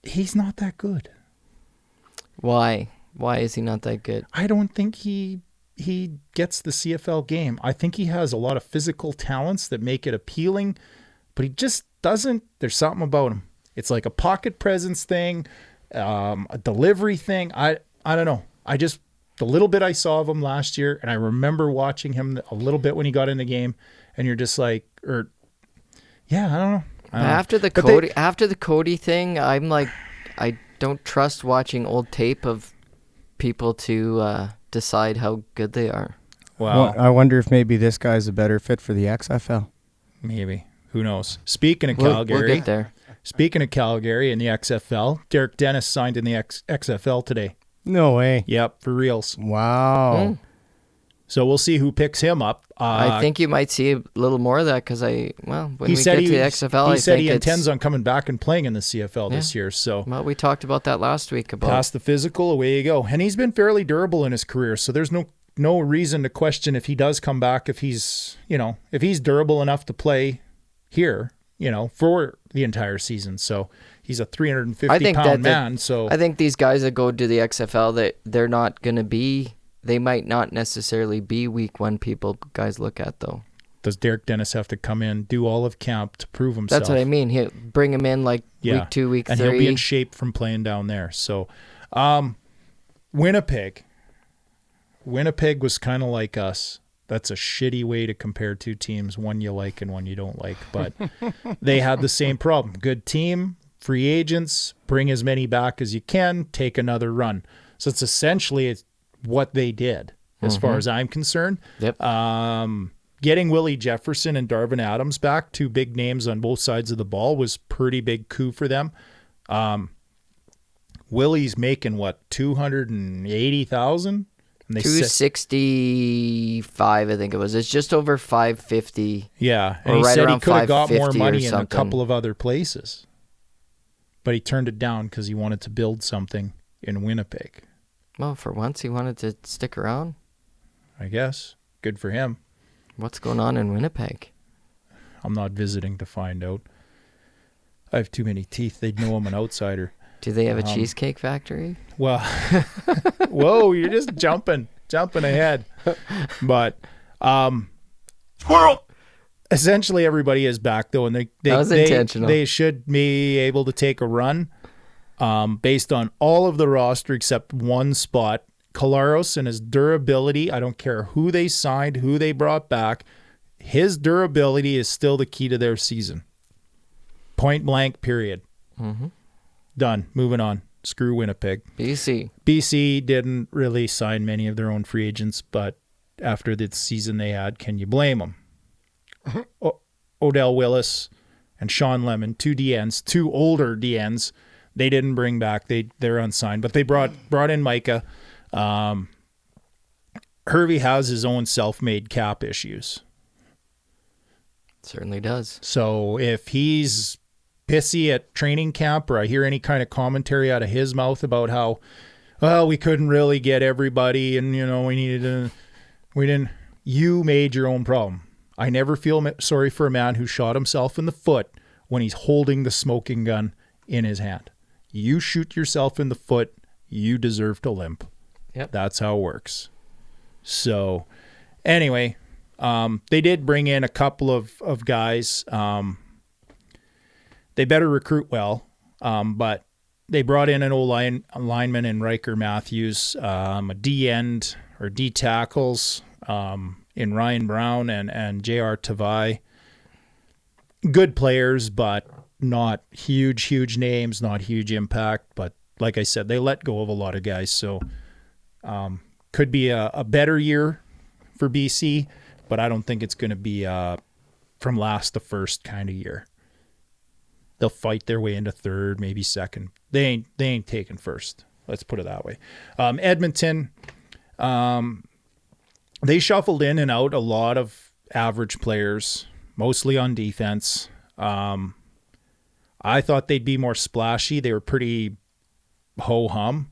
He's not that good. Why? Why is he not that good? I don't think he gets the CFL game. I think he has a lot of physical talents that make it appealing, but he just doesn't. There's something about him. It's like a pocket presence thing, a delivery thing. I don't know. The little bit I saw of him last year, and I remember watching him a little bit when he got in the game, and you're just like, I don't know. After the Cody thing, I'm like, I don't trust watching old tape of people to decide how good they are. Wow. Well, I wonder if maybe this guy's a better fit for the XFL. Maybe. Who knows? Speaking of Calgary. We'll get there. Speaking of Calgary and the XFL, Derek Dennis signed in the XFL today. No way. Yep, for reals. Wow. So we'll see who picks him up. I think you might see a little more of that because when we get to the XFL, he said he intends on coming back and playing in the CFL this year. So we talked about that last week. Past the physical, away you go. And he's been fairly durable in his career, so there's no reason to question if he does come back, if he's durable enough to play here, for the entire season. So he's a 350-pound man. So I think these guys that go to the XFL, that they're not going to be. They might not necessarily be week one guys look at, though. Does Derek Dennis have to come in, do all of camp to prove himself? That's what I mean. He'll bring him in week 2, week 3. And he'll be in shape from playing down there. So Winnipeg. Winnipeg was kind of like us. That's a shitty way to compare two teams, one you like and one you don't like. But they had the same problem. Good team, free agents, bring as many back as you can, take another run. So it's essentially what they did, as far as I'm concerned. Yep. Getting Willie Jefferson and Darvin Adams back, two big names on both sides of the ball, was pretty big coup for them. Willie's making $280,000? $265, I think it was. It's just over $550. Yeah, and he said he could have got more money in something. a couple of other places, but he turned it down because he wanted to build something in Winnipeg. Well, for once, he wanted to stick around. I guess. Good for him. What's going on in Winnipeg? I'm not visiting to find out. I have too many teeth. They'd know I'm an outsider. Do they have a cheesecake factory? Well, whoa, you're just jumping ahead. But Squirrel! Essentially, everybody is back, though, and that was intentional. They should be able to take a run. Based on all of the roster except one spot. Kolaros and his durability, I don't care who they signed, who they brought back, his durability is still the key to their season. Point blank, period. Done. Moving on. Screw Winnipeg. BC didn't really sign many of their own free agents, but after the season they had, can you blame them? Odell Willis and Sean Lemon, two DNs, two older DNs, they didn't bring back. They're unsigned, but they brought in Micah. Hervey has his own self-made cap issues. Certainly does. So if he's pissy at training camp, or I hear any kind of commentary out of his mouth about how, we couldn't really get everybody, and we didn't. You made your own problem. I never feel sorry for a man who shot himself in the foot when he's holding the smoking gun in his hand. You shoot yourself in the foot, you deserve to limp. Yep. That's how it works. So, anyway, they did bring in a couple of guys. They better recruit well, but they brought in an old lineman in Riker Matthews, a D-end or D-tackles in Ryan Brown and J.R. Tavai. Good players, but not huge names, not huge impact. But like I said, they let go of a lot of guys. So could be a better year for BC, but I don't think it's going to be from last to first kind of year. They'll fight their way into third, maybe second. They ain't taking first. Let's put it that way. Edmonton, they shuffled in and out a lot of average players, mostly on defense. I thought they'd be more splashy. They were pretty ho-hum.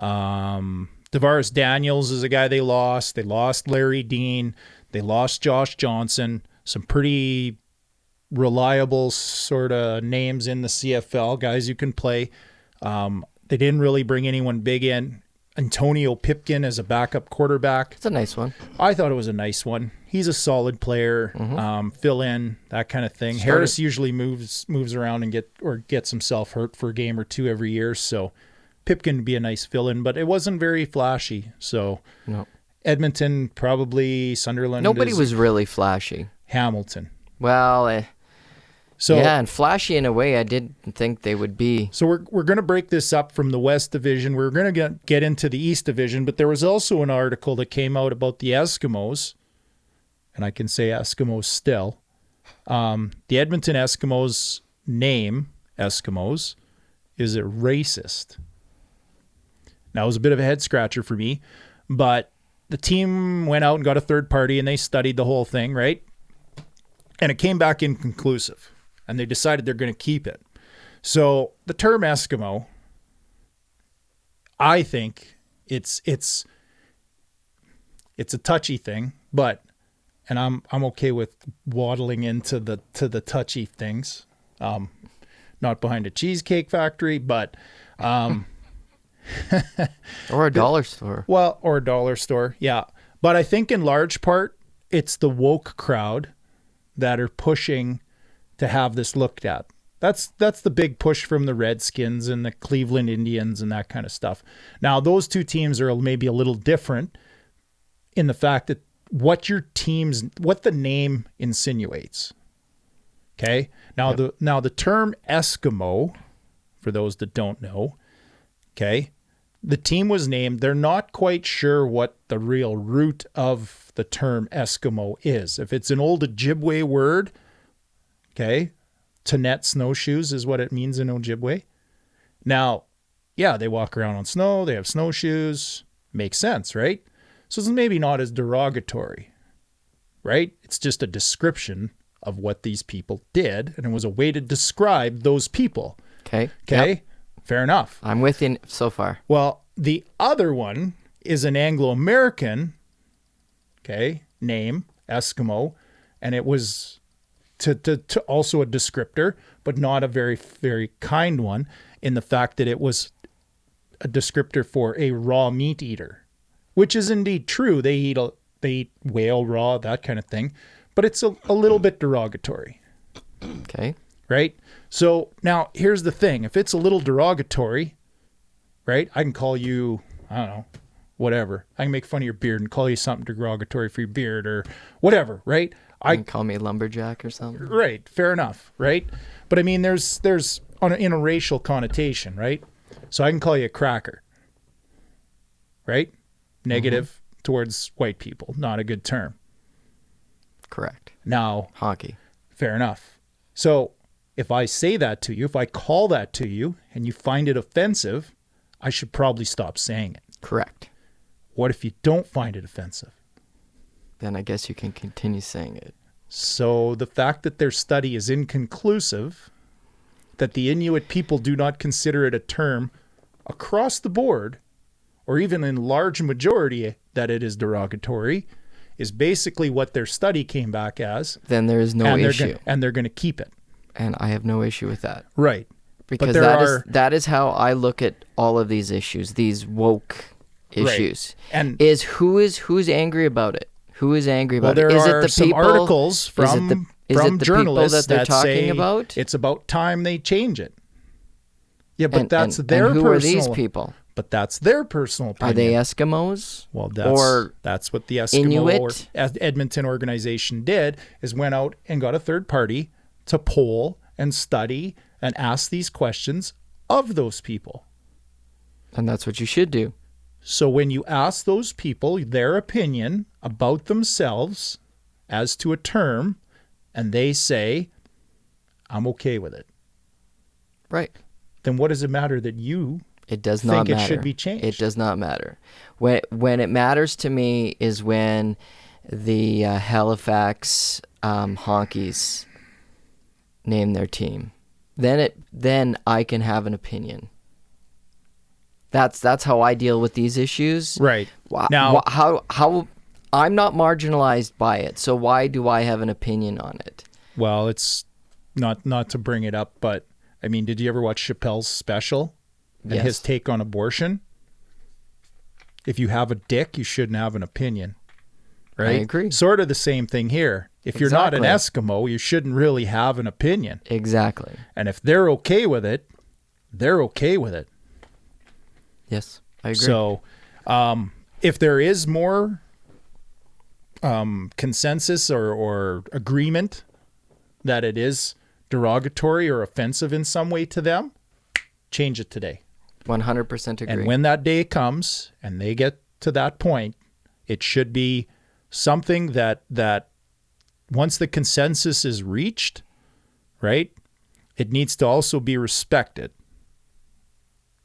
Tavares Daniels is a guy they lost. They lost Larry Dean. They lost Josh Johnson. Some pretty reliable sort of names in the CFL, guys you can play. They didn't really bring anyone big in. Antonio Pipkin as a backup quarterback. It's a nice one. I thought it was a nice one. He's a solid player, fill in, that kind of thing. Harris usually moves around and gets himself hurt for a game or two every year, so Pipkin would be a nice fill-in, but it wasn't very flashy. So no. Edmonton, probably Sunderland. Nobody was really flashy. Hamilton. Well, so yeah, and flashy in a way I didn't think they would be. So we're going to break this up from the West Division. We're going to get into the East Division, but there was also an article that came out about the Eskimos, and I can say Eskimos still. The Edmonton Eskimos name, Eskimos, is it racist? Now, it was a bit of a head-scratcher for me, but the team went out and got a third party, and they studied the whole thing, right? And it came back inconclusive, and they decided they're going to keep it. So the term Eskimo, I think it's a touchy thing, but and I'm okay with waddling into the touchy things. Not behind a cheesecake factory, but or a dollar store. Well, or a dollar store, yeah. But I think in large part, it's the woke crowd that are pushing to have this looked at. That's the big push from the Redskins and the Cleveland Indians and that kind of stuff. Now, those two teams are maybe a little different in the fact that what the name insinuates. Okay? Now, yep. the term Eskimo, for those that don't know, okay, the team was named. They're not quite sure what the real root of the term Eskimo is. If it's an old Ojibwe word, okay, to net snowshoes is what it means in Ojibwe. Now, yeah, they walk around on snow. They have snowshoes. Makes sense, right? So it's maybe not as derogatory, right? It's just a description of what these people did, and it was a way to describe those people. Okay. Yep. Fair enough. I'm with you so far. Well, the other one is an Anglo-American, name, Eskimo, and it was to also a descriptor, but not a very, very kind one in the fact that it was a descriptor for a raw meat eater, which is indeed true. They eat whale raw, that kind of thing, but it's a little bit derogatory. Okay. Right? So now here's the thing. If it's a little derogatory, right, I can call you, I don't know, whatever. I can make fun of your beard and call you something derogatory for your beard or whatever, right? You can call me a lumberjack or something. Right. Fair enough. Right. But I mean, there's in a racial connotation, right? So I can call you a cracker, right? Negative towards white people. Not a good term. Correct. Now, hockey. Fair enough. So if I say that to you, if I call that to you and you find it offensive, I should probably stop saying it. Correct. What if you don't find it offensive? Then I guess you can continue saying it. So the fact that their study is inconclusive, that the Inuit people do not consider it a term across the board, or even in large majority that it is derogatory, is basically what their study came back as. Then there is no issue. And they're going to keep it. And I have no issue with that. Right. Because that is how I look at all of these issues, these woke issues. Right. And who's angry about it? Who is angry about it? Is there it the are some people? Articles from journalists that they're talking say about? It's about time they change it. Yeah, but that's their and who personal. Are these people? But that's their personal opinion. Are they Eskimos? Well, that's what the Eskimo Inuit? Edmonton organization did, is went out and got a third party to poll and study and ask these questions of those people. And that's what you should do. So when you ask those people their opinion about themselves as to a term, and they say, I'm okay with it. Right. Then what does it matter that you It does not think matter. it should be changed. It does not matter. When it matters to me is when the Halifax Honkies name their team. Then I can have an opinion. That's how I deal with these issues. Right. Now, how I'm not marginalized by it, so why do I have an opinion on it? Well, it's not to bring it up, but I mean, did you ever watch Chappelle's special and Yes. his take on abortion? If you have a dick, you shouldn't have an opinion. Right? I agree. Sort of the same thing here. If you're not an Exactly. Eskimo, you shouldn't really have an opinion. Exactly. And if they're okay with it, they're okay with it. Yes, I agree. So, if there is more consensus or agreement that it is derogatory or offensive in some way to them, change it today. 100% agree. And when that day comes and they get to that point, it should be something that once the consensus is reached, right, it needs to also be respected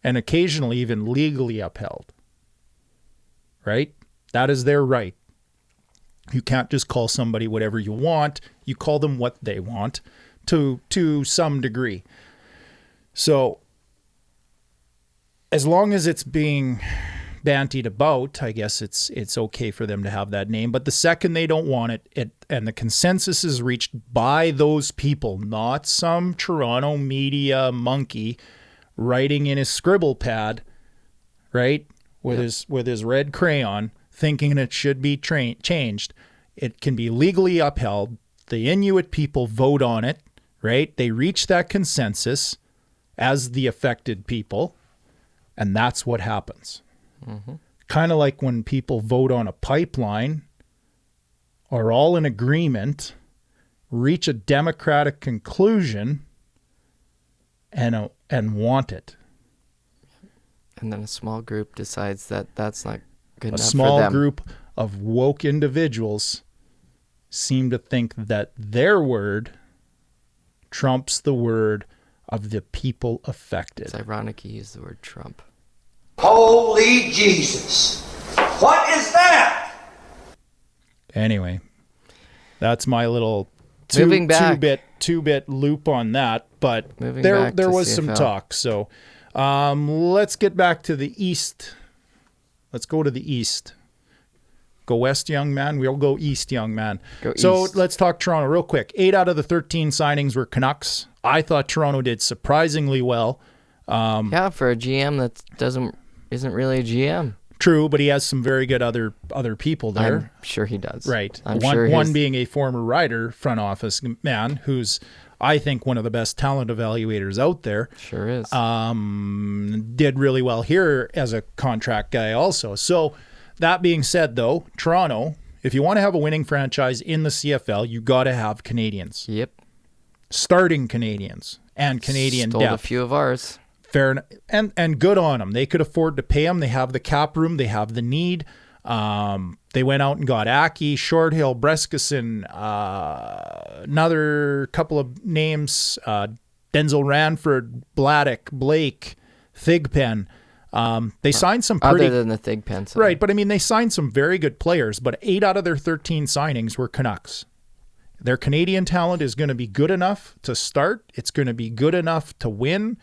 and occasionally even legally upheld, right? That is their right. You can't just call somebody whatever you want. You call them what they want to some degree. So as long as it's being bantied about, I guess it's okay for them to have that name. But the second they don't want it and the consensus is reached by those people, not some Toronto media monkey writing in his scribble pad, right, with his red crayon, thinking it should be changed. It can be legally upheld. The Inuit people vote on it, right? They reach that consensus as the affected people, and that's what happens. Mm-hmm. Kind of like when people vote on a pipeline, are all in agreement, reach a democratic conclusion, and want it. And then a small group decides that that's not good enough A for small them. group of woke individuals seem to think that their word trumps the word of the people affected. It's ironic you use the word Trump. Holy Jesus. What is that? Anyway, that's my little Moving back. two bit loop on that, but Moving there back to was some CFL. talk. So let's get back to the East. Let's go to the East. Go west, young man. We'll go east, young man. Go so east. let's talk Toronto real quick. 8 out of the 13 signings were Canucks. I thought Toronto did surprisingly well. Yeah, for a GM that isn't really a GM. True, but he has some very good other people there. I'm sure he does. Right. I'm one sure one being a former Rider front office man who's, I think, one of the best talent evaluators out there. Sure is. Did really well here as a contract guy also. So that being said, though, Toronto, if you want to have a winning franchise in the CFL, you got to have Canadians. Yep. Starting Canadians and Canadian Stole depth. a few of ours. Fair and good on them. They could afford to pay them. They have the cap room. They have the need. They went out and got Aki, Shorthill, Brescison, another couple of names, Denzel Ranford, Bladdock, Blake, Thigpen. They signed some pretty... Other than the Thigpen. Right, but I mean, they signed some very good players, but 8 out of their 13 signings were Canucks. Their Canadian talent is going to be good enough to start. It's going to be good enough to win.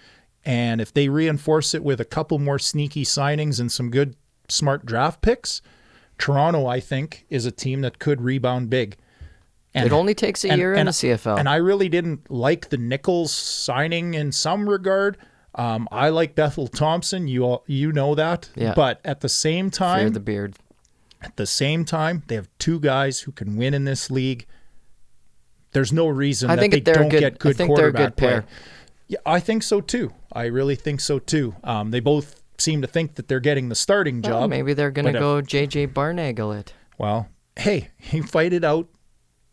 And if they reinforce it with a couple more sneaky signings and some good, smart draft picks, Toronto, I think, is a team that could rebound big. And, It only takes a year in the CFL. And I really didn't like the Nichols signing in some regard. I like Bethel Thompson. You know that. Yeah. But at the same Fear time, the beard. they have 2 guys who can win in this league. There's no reason I that think they they're a don't good- get good I think they're a quarterback good pair. play. Yeah, I think so too. I really think so too. They both seem to think that they're getting the starting Well, job. maybe they're going to but go JJ Barnagle it. Well, hey, you fight it out.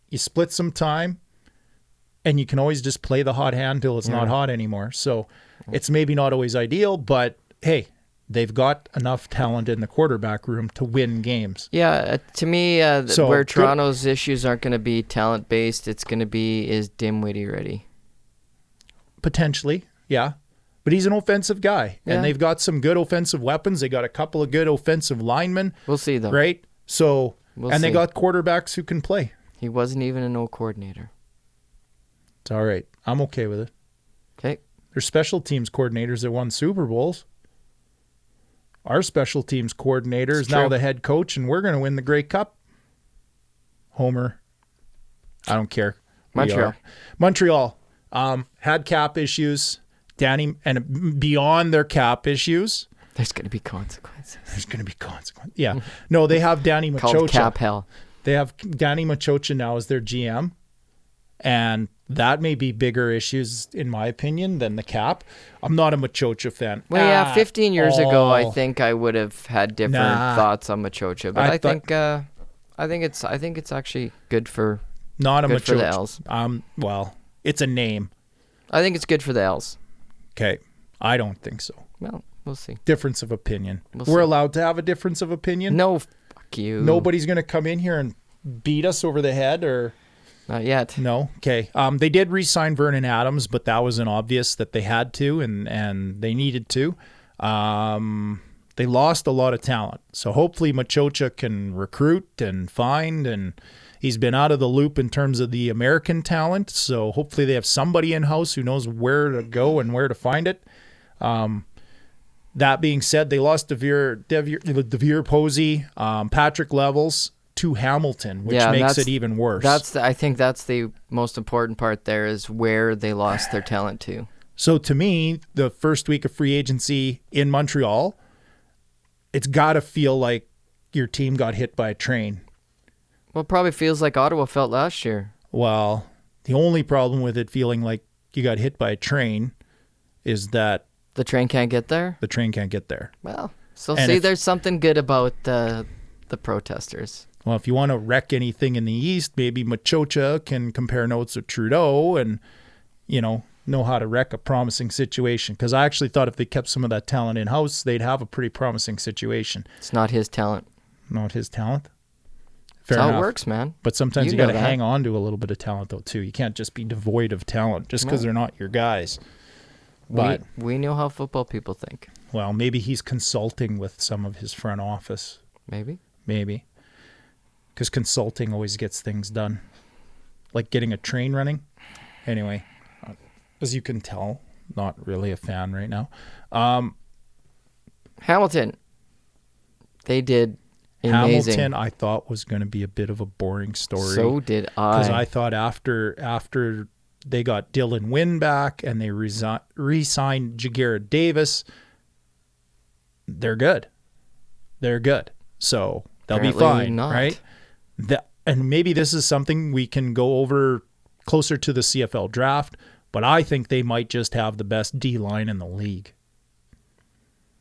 You split some time, and you can always just play the hot hand till it's not hot anymore. So it's maybe not always ideal, but hey, they've got enough talent in the quarterback room to win games. Yeah, to me, So, where good- Toronto's issues aren't going to be talent-based, it's going to be is Dimwitty ready? Potentially, yeah. but he's an offensive guy, Yeah. and they've got some good offensive weapons. They got a couple of good offensive linemen. We'll see, though. Right? So, We'll and they see. got quarterbacks who can play. He wasn't even an O coordinator. It's all right. I'm okay with it. Okay. There's special teams coordinators that won Super Bowls. Our special teams coordinator is now true. the head coach, and we're going to win the Grey Cup. Homer. I don't care. We Montreal. are. Montreal had cap issues. Danny, and beyond their cap issues, There's going to be consequences. there's going to be consequences. Yeah. No, they have Danny Called Machocha. cap hell. They have Danny Machocha now as their GM, and that may be bigger issues, in my opinion, than the cap. I'm not a Machocha fan. Well, yeah, 15 years ago, I all. think I would have had different Nah. thoughts on Machocha, but I I think it's actually good for Not a good for the Machocha. L's. Well, it's a name. I think it's good for the L's. Okay. I don't think so. Well, we'll see. Difference of opinion. We'll We're see. allowed to have a difference of opinion. No, fuck you. Nobody's going to come in here and beat us over the head or Not yet. no. Okay. They did re-sign Vernon Adams, but that was an obvious that they had to and they needed to. They lost a lot of talent. So hopefully Machocha can recruit and find, and he's been out of the loop in terms of the American talent. So hopefully they have somebody in-house who knows where to go and where to find it. That being said, they lost Devere Posey, Patrick Levels to Hamilton, which Yeah, makes that's- it even worse. I think that's the most important part there is where they lost their talent to. So to me, the first week of free agency in Montreal, it's got to feel like your team got hit by a train. Well, it probably feels like Ottawa felt last year. Well, the only problem with it feeling like you got hit by a train is that The train can't get there? the train can't get there. Well, so And see, if- there's something good about the protesters. Well, if you want to wreck anything in the East, maybe Machocha can compare notes with Trudeau and, know how to wreck a promising situation. Because I actually thought if they kept some of that talent in-house, they'd have a pretty promising situation. It's not his talent. Not his talent. Fair That's how enough. it works, man. But sometimes You you know got to that. hang on to a little bit of talent, though, too. You can't just be devoid of talent just because No. they're not your guys. But, We know how football people think. well, maybe he's consulting with some of his front office. Maybe. Maybe. Because consulting always gets things done. Like getting a train running. Anyway, as you can tell, not really a fan right now. Hamilton. They did amazing. Hamilton, I thought, was going to be a bit of a boring story. So did Because I. I thought after they got Dylan Wynn back and they re-signed Jagarrett Davis, they're good. They're good. So they'll be Apparently fine, not. right? And maybe this is something we can go over closer to the CFL draft, but I think they might just have the best D-line in the league.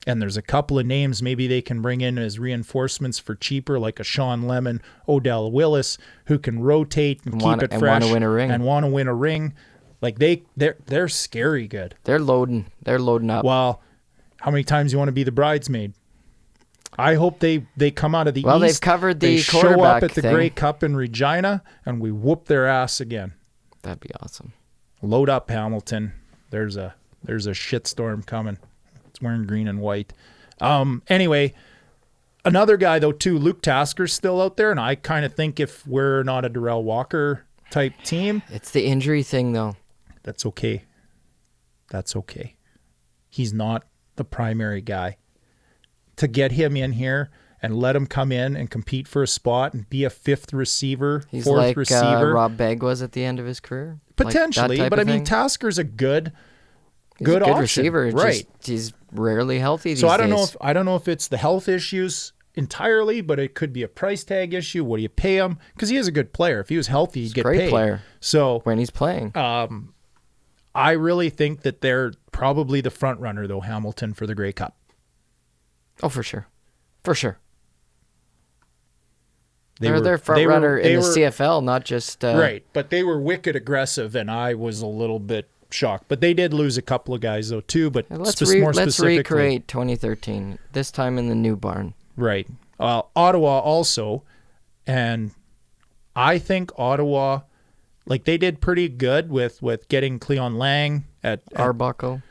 And there's a couple of names maybe they can bring in as reinforcements for cheaper, like a Sean Lemon, Odell Willis, who can rotate and keep it fresh want to win a ring. and want to win a ring. Like they're scary good. They're loading up. Well, how many times you want to be the bridesmaid? I hope they come out of the Well, East. they've covered the they show up quarterback at the thing. Grey Cup in Regina, and we whoop their ass again. That'd be awesome. Load up, Hamilton. There's a shitstorm coming. It's wearing green and white. Anyway, another guy though too, Luke Tasker's still out there, and I kind of think if we're not a Darrell Walker type team, It's the injury thing, though. that's okay. That's okay. He's not the primary guy. To get him in here and let him come in and compete for a spot and be a fifth receiver, He's fourth like receiver. Rob Begg was at the end of his career. Like that Potentially, type but I of mean, thing. Tasker's a good He's a good option. receiver. It's Right. just, he's rarely healthy these So I don't days. know if it's the health issues entirely, but it could be a price tag issue. What do you pay him? Because he is a good player. If he was healthy, he'd get great paid. player. So when he's playing. I really think that they're probably the front runner, though, Hamilton, for the Grey Cup. Oh, for sure. For sure. They They're front runner in the were- CFL, not just... Right, but they were wicked aggressive, and I was a little bit shocked. But they did lose a couple of guys, though, too. But Let's more specifically, recreate 2013, this time in the new barn. right. Ottawa also, and I think Ottawa, like they did pretty good with getting Cleon Lang at Arbuckle.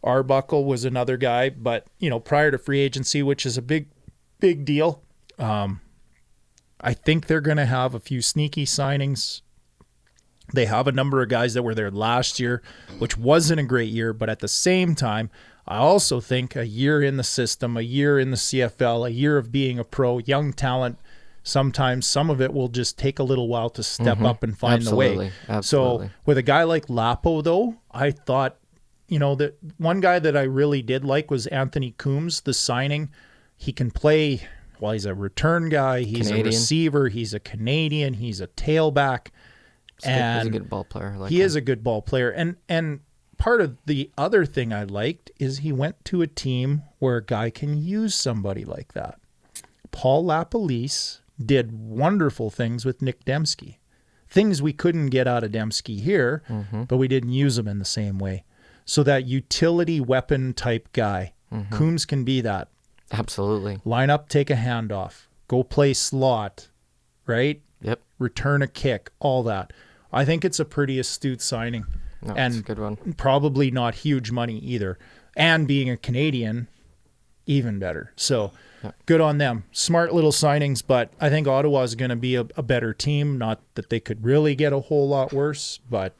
Arbuckle was another guy, but prior to free agency, which is a big deal. I think they're going to have a few sneaky signings. They have a number of guys that were there last year, which wasn't a great year, but at the same time, I also think a year in the system, a year in the CFL, a year of being a pro, young talent, sometimes some of it will just take a little while to step up and find the way. Absolutely. So with a guy like Lapo, though, I thought, that one guy that I really did like was Anthony Coombs, the signing. He can play, he's a return guy, he's Canadian. a receiver, he's a Canadian, he's a tailback. He's a good ball player. He is a good ball player. And part of the other thing I liked is he went to a team where a guy can use somebody like that. Paul LaPolice did wonderful things with Nick Dembski. Things we couldn't get out of Dembski here, but we didn't use him in the same way. So that utility weapon type guy, Coombs can be that. Absolutely. Line up, take a handoff, go play slot, right? Yep. Return a kick, all that. I think it's a pretty astute signing. No, and it's a good one. Probably not huge money either. And being a Canadian, even better. So good on them. Smart little signings, but I think Ottawa is going to be a better team. Not that they could really get a whole lot worse, but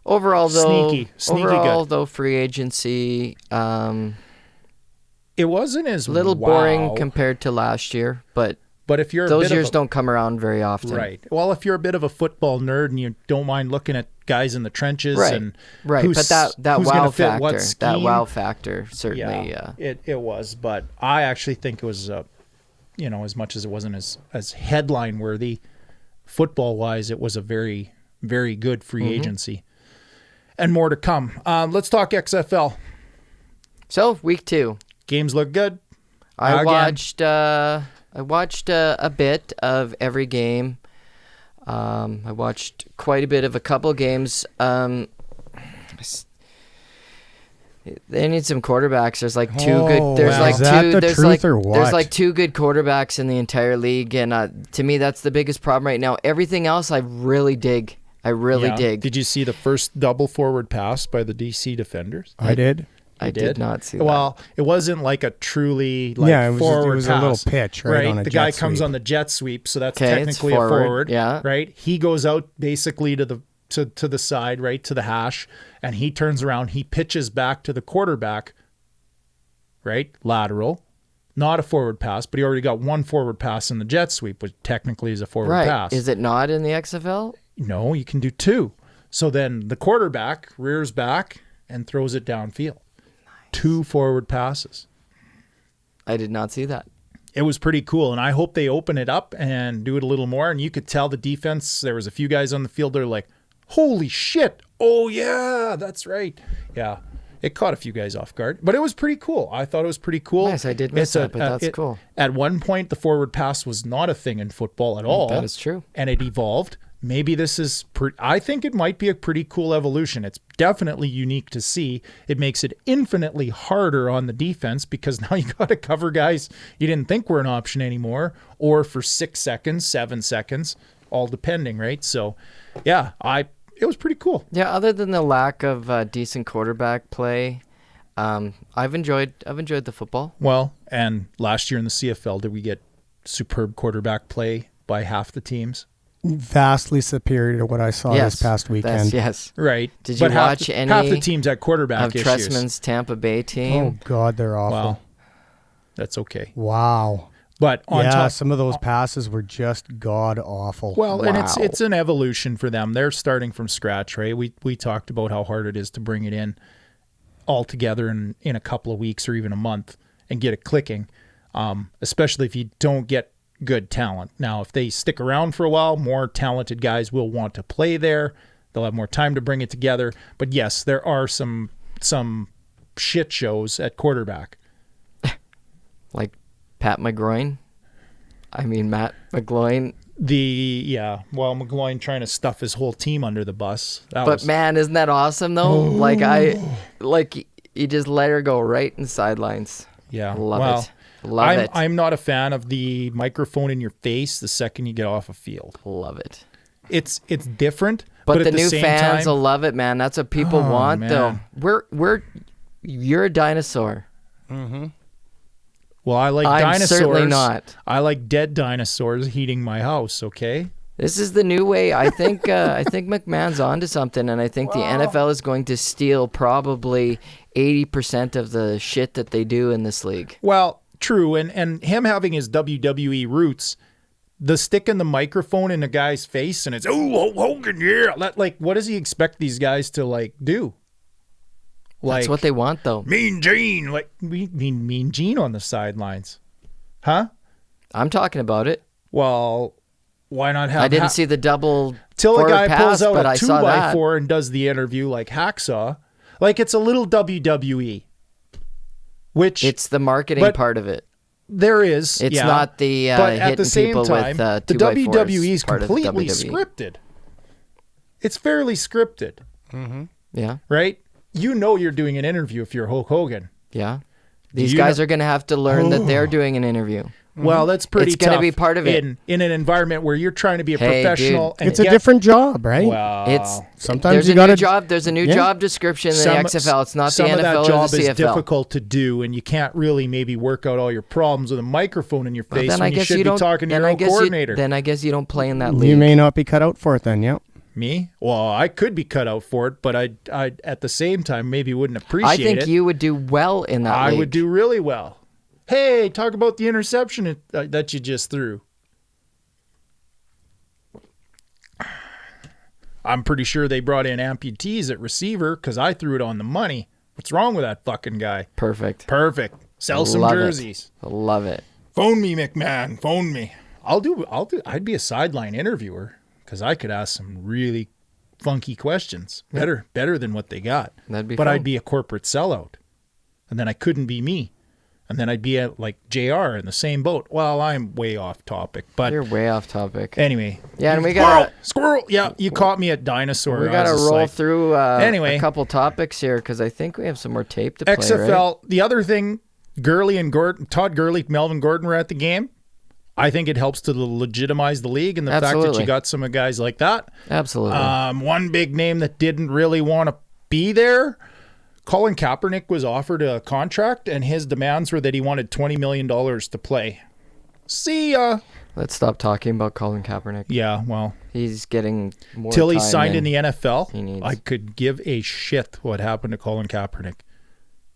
overall, sneaky good. Though, free agency, it wasn't as little boring compared to last year, but if you're those years don't come around very often. Right. Well, if you're a bit of a football nerd and you don't mind looking at guys in the trenches and but that wow factor certainly it was, but I actually think it was as much as it wasn't as headline worthy football wise, it was a very, very good free agency. And more to come. Let's talk XFL. So week 2 games look good. I watched a bit of every game. I watched quite a bit of a couple games. They need some quarterbacks. There's like two good. There's like two. There's like two good quarterbacks in the entire league, and to me, that's the biggest problem right now. Everything else, I really dig. I really dig. Did you see the first double forward pass by the DC defenders? I did. I did not see that. Well, it wasn't like a truly forward it was pass. A little pitch, right? On a the jet guy comes sweep. on the jet sweep, so that's Okay, technically a forward. Yeah. Right? He goes out basically to the side, right, to the hash, and he turns around, he pitches back to the quarterback, right? Lateral. Not a forward pass, but he already got one forward pass in the jet sweep, which technically is a forward pass. Is it not in the XFL? No, you can do two. So then the quarterback rears back and throws it downfield. Nice. 2 forward passes. I did not see that. It was pretty cool, and I hope they open it up and do it a little more. And you could tell the defense, there was a few guys on the field that are like, holy shit, oh yeah, that's right. Yeah, it caught a few guys off guard, but it was pretty cool. I thought it was pretty cool. Nice, I did miss that, but that's cool. At one point, the forward pass was not a thing in football at all. That is true. And it evolved. Maybe this is, I think it might be a pretty cool evolution. It's definitely unique to see. It makes it infinitely harder on the defense because now you got to cover guys you didn't think were an option anymore, or for 6 seconds, 7 seconds, all depending, right? So, yeah, it was pretty cool. Yeah, other than the lack of decent quarterback play, I've enjoyed the football. Well, and last year in the CFL, did we get superb quarterback play by half the teams? Vastly superior to what I saw this past weekend. Yes. Right. Did you watch any half the teams at quarterback of issues? Trestman's Tampa Bay team? Oh, God, they're awful. Well, that's okay. Wow. But on top, some of those passes were just god awful. Well, and it's an evolution for them. They're starting from scratch, right? We talked about how hard it is to bring it in all together in a couple of weeks or even a month and get it clicking, especially if you don't get good talent. Now, if they stick around for a while, more talented guys will want to play there. They'll have more time to bring it together. But yes, there are some shit shows at quarterback. Like Matt McGloin. McGloin trying to stuff his whole team under the bus. Man, isn't that awesome though? You just let her go right in the sidelines. Yeah. Love it. Love it. I'm not a fan of the microphone in your face the second you get off a field. Love it. It's different, but at the new same fans time, will love it, man. That's what people want, though. You're a dinosaur. Well, I like I'm dinosaurs. certainly not. I like dead dinosaurs heating my house, okay? This is the new way. I think McMahon's onto something, and I think the NFL is going to steal probably 80% of the shit that they do in this league. Well, true, and him having his WWE roots, the stick in the microphone in the guy's face, and it's, oh, Hogan, yeah. Like, what does he expect these guys to, like, do? Like, That's what they want, though. Mean Gene. Like, we Mean Gene on the sidelines. Huh? I'm talking about it. Well, why not have... I didn't see the double till a forward guy pass, pulls out but a I saw that. 2x4 and does the interview like Hacksaw. Like, it's a little WWE. Which... It's the marketing part of it. There is, It's not the but hitting at the same people time, with the 2x4s WWE is part of completely WWE. scripted. It's fairly scripted, Yeah, right? You know you're doing an interview if you're Hulk Hogan. yeah. These you guys know- are going to have to learn that they're doing an interview. Well, that's pretty It's gonna tough be part of it. in an environment where you're trying to be a Hey, professional. dude. And It's a get- different job, right? Well, It's Sometimes there's you a gotta- new job. There's a new Yeah. job description in the XFL. It's not the some of NFL that job or the is CFL. difficult to do, and you can't really maybe work out all your problems with a microphone in your Well, face then when I you guess should you be don't. talking to Then your I own guess coordinator. then I guess you don't play in that league. You may not be cut out for it then, yeah. Me? Well, I could be cut out for it, but I at the same time maybe wouldn't appreciate I think it. you would do well in that I league. would do really well. Hey, talk about the interception that you just threw. I'm pretty sure they brought in amputees at receiver because I threw it on the money. What's wrong with that fucking guy? Perfect. Perfect. Sell some Love jerseys. It. Love it. Phone me, McMahon. Phone me. I'd be a sideline interviewer because I could ask some really funky questions. Better than what they got. That'd be but fun. I'd be a corporate sellout. And then I couldn't be me. And then I'd be like JR in the same boat. Well, I'm way off topic, but You're way off topic. anyway. Yeah, and we got Squirrel. Yeah, you caught me at dinosaur. we I got to was just roll like, through Anyway. a couple topics here because I think we have some more tape to play. XFL. Right? The other thing, Gurley and Gordon, Todd Gurley, Melvin Gordon were at the game. I think it helps to legitimize the league and the fact that Absolutely. you got some guys like that. Absolutely. One big name that didn't really want to be there, Colin Kaepernick was offered a contract, and his demands were that he wanted $20 million to play. See ya. Let's stop talking about Colin Kaepernick. Yeah, well, He's getting more till he time signed than in the NFL, he needs. I could give a shit what happened to Colin Kaepernick.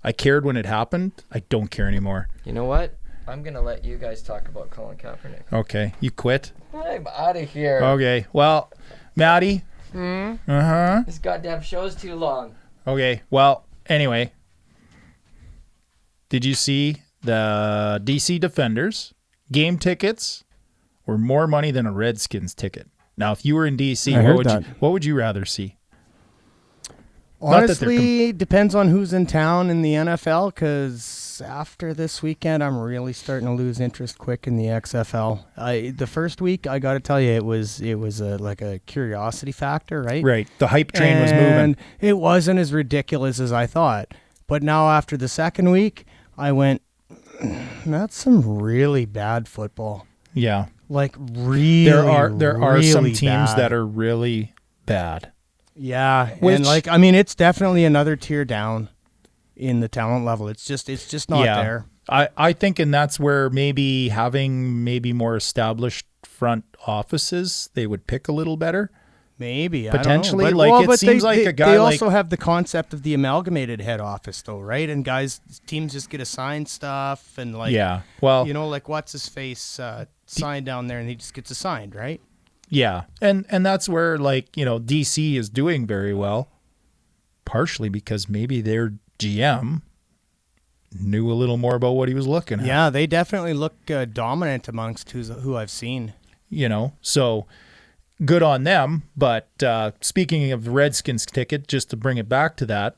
I cared when it happened. I don't care anymore. You know what? I'm going to let you guys talk about Colin Kaepernick. Okay, you quit? I'm out of here. Okay, well, Maddie. Uh-huh. This goddamn show's too long. Okay, well, anyway. Did you see the DC Defenders game tickets were more money than a Redskins ticket? Now, if you were in DC, I heard what would you rather see? Not that they're Honestly, depends on who's in town in the NFL, because after this weekend, I'm really starting to lose interest quick in the XFL. The first week, I got to tell you, it was like a curiosity factor, right? Right, the hype train was moving. And it wasn't as ridiculous as I thought. But now after the second week, I went, that's some really bad football. Yeah, Like really, there are some really teams bad. that are really bad. Yeah, Which- and like I mean, it's definitely another tier down in the talent level. It's just not there. I think, and that's where maybe having more established front offices, they would pick a little better. Maybe I don't know. Potentially, But- like, well, it but seems like a guy They like- also have the concept of the amalgamated head office, though, right? And teams just get assigned stuff, and like Yeah, well, you know, like what's his face signed down there, and he just gets assigned, right? yeah, and that's where, like, you know, DC is doing very well, partially because maybe their GM knew a little more about what he was looking at. Yeah, they definitely look dominant amongst who I've seen. You know, so good on them. But speaking of the Redskins ticket, just to bring it back to that,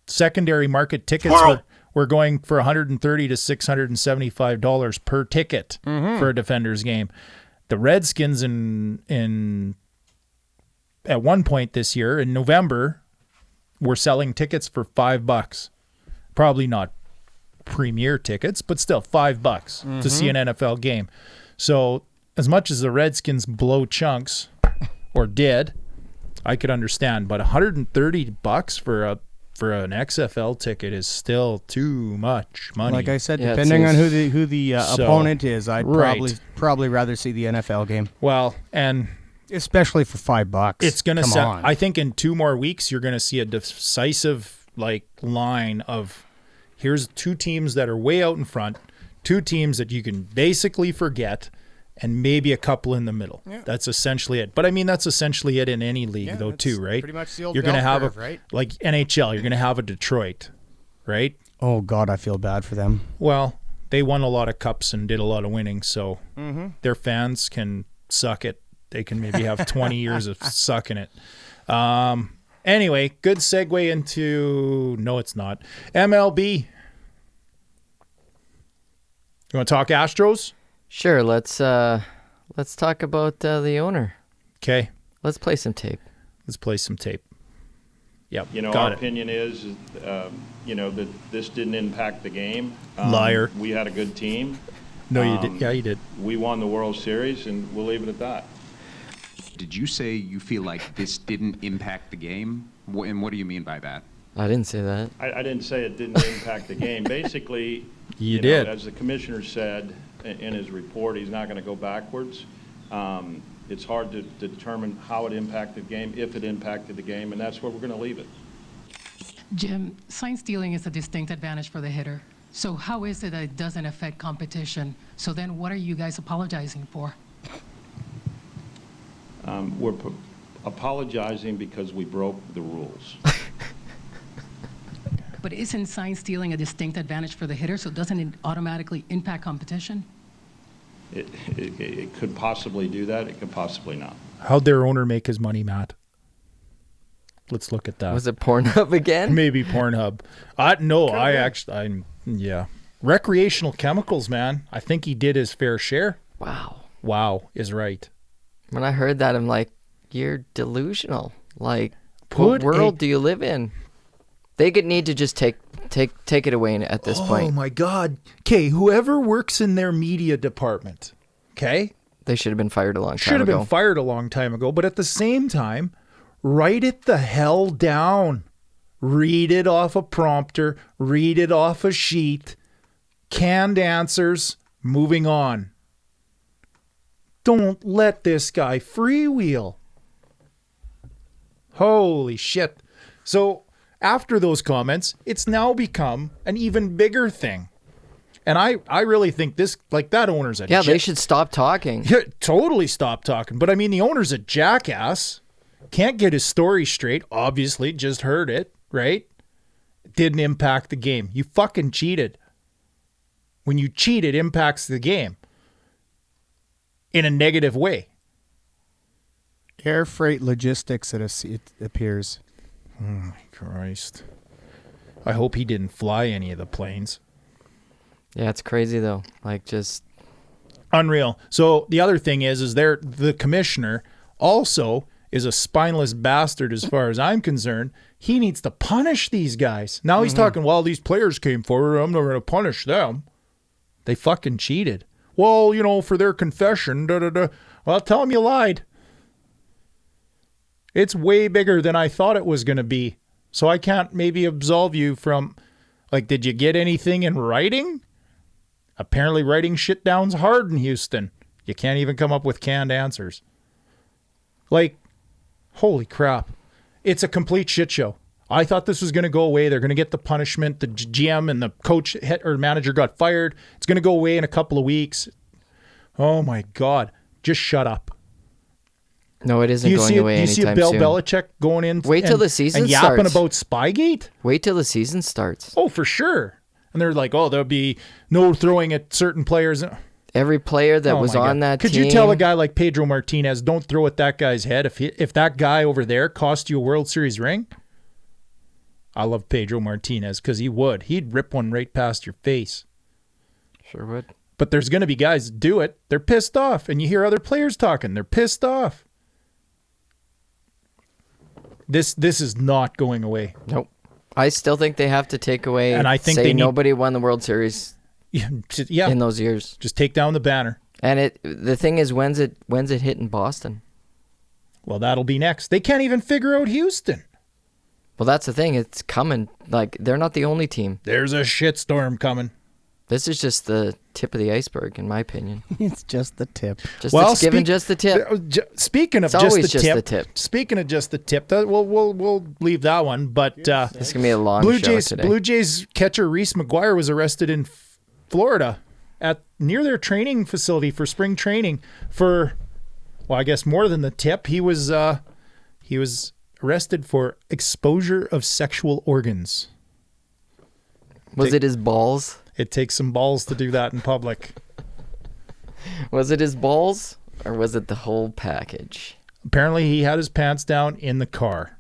secondary market tickets were going for $130 to $675 per ticket for a Defenders game. The Redskins at one point this year in November were selling tickets for $5. Probably not premier tickets, but still $5 to see an NFL game. So as much as the Redskins blow chunks, or did, I could understand. But $130 for a for an XFL ticket is still too much money. Like I said, Yeah, it depending on seems- who the So, opponent is, I'd right. probably rather see the NFL game, Well, and especially for $5. it's going to Come set. on. I think in 2 more weeks, you're going to see a decisive line of here's 2 teams that are way out in front, 2 teams that you can basically forget, and maybe a couple in the middle. Yeah. That's essentially it. But I mean, that's essentially it in any league, though, that's too, right? pretty much the old You're going to bell have curve, a right? like NHL. You're going to have a Detroit, right? Oh God, I feel bad for them. Well, they won a lot of cups and did a lot of winning, so their fans can suck it. They can maybe have 20 years of sucking it. Anyway, good segue into no, it's not MLB. You want to talk Astros? Sure, let's talk about the owner. Okay, Let's play some tape. let's play some tape. Yep, You know, got our it. opinion is, that this didn't impact the game. Liar. We had a good team. No, you did. Yeah, you did. We won the World Series, and we'll leave it at that. Did you say you feel like this didn't impact the game? And what do you mean by that? I didn't say that. I didn't say it didn't impact the game. Basically, You did. as the commissioner said in his report, he's not going to go backwards. It's hard to determine how it impacted the game, if it impacted the game, and that's where we're going to leave it. Jim, sign stealing is a distinct advantage for the hitter. So how is it that it doesn't affect competition? So then what are you guys apologizing for? We're apologizing because we broke the rules. But isn't sign stealing a distinct advantage for the hitter? So doesn't it automatically impact competition? It could possibly do that. It could possibly not. How'd their owner make his money, Matt? Let's look at that. Was it Pornhub again? Maybe Pornhub. Yeah. Recreational chemicals, man. I think he did his fair share. Wow. Wow is right. When I heard that, I'm like, you're delusional. Like, Put what world a- do you live in? They could need to just take it away at this Oh point. my God. Okay, whoever works in their media department, okay, They should have been fired a long time should have ago. been fired a long time ago. But at the same time, write it the hell down. Read it off a prompter. Read it off a sheet. Canned answers. Moving on. Don't let this guy freewheel. Holy shit. So after those comments, it's now become an even bigger thing. And I really think this, like, that owner's a Yeah, they should stop talking. Yeah, totally stop talking. But I mean, the owner's a jackass. Can't get his story straight. Obviously, just heard it, right? Didn't impact the game. You fucking cheated. When you cheat, it impacts the game in a negative way. Air freight logistics, it appears. Oh my Christ. I hope he didn't fly any of the planes. Yeah, it's crazy though. Like, just Unreal. So the other thing is the commissioner also is a spineless bastard as far as I'm concerned. He needs to punish these guys. Now he's talking, well, these players came forward. I'm not going to punish them. They fucking cheated. Well, for their confession, Well, tell them you lied. It's way bigger than I thought it was going to be. So I can't maybe absolve you from, like, did you get anything in writing? Apparently writing shit down's hard in Houston. You can't even come up with canned answers. Like, holy crap. It's a complete shit show. I thought this was going to go away. They're going to get the punishment. The GM and the coach or manager got fired. It's going to go away in a couple of weeks. Oh my God. Just shut up. no, it isn't going away Do you see anytime Bill soon. Belichick going in Wait till the season and yapping starts. about Spygate? Wait till the season starts. Oh, for sure. And they're like, oh, there'll be no throwing at certain players. Every player that Oh was my on God. that Could team. you tell a guy like Pedro Martinez, don't throw at that guy's head if that guy over there cost you a World Series ring? I love Pedro Martinez because he would. He'd rip one right past your face. Sure would. But there's going to be guys that do it. They're pissed off. And you hear other players talking. They're pissed off. This is not going away. Nope. I still think they have to take away And I think say they need- nobody won the World Series Yeah. in those years. Just take down the banner. And the thing is, when's it hit in Boston? Well, that'll be next. They can't even figure out Houston. Well, that's the thing. It's coming. Like, they're not the only team. There's a shitstorm coming. This is just the tip of the iceberg, in my opinion. It's just the tip. Just giving just the tip. Speaking of It's just always the just tip, the tip. Speaking of just the tip, we'll leave that one. But This is gonna be a long Blue show Jays today. Blue Jays catcher Reese McGuire was arrested in Florida at near their training facility for spring training for, well, I guess more than the tip. He was arrested for exposure of sexual organs. Was it his balls? It takes some balls to do that in public. Was it his balls, or was it the whole package? Apparently, he had his pants down in the car.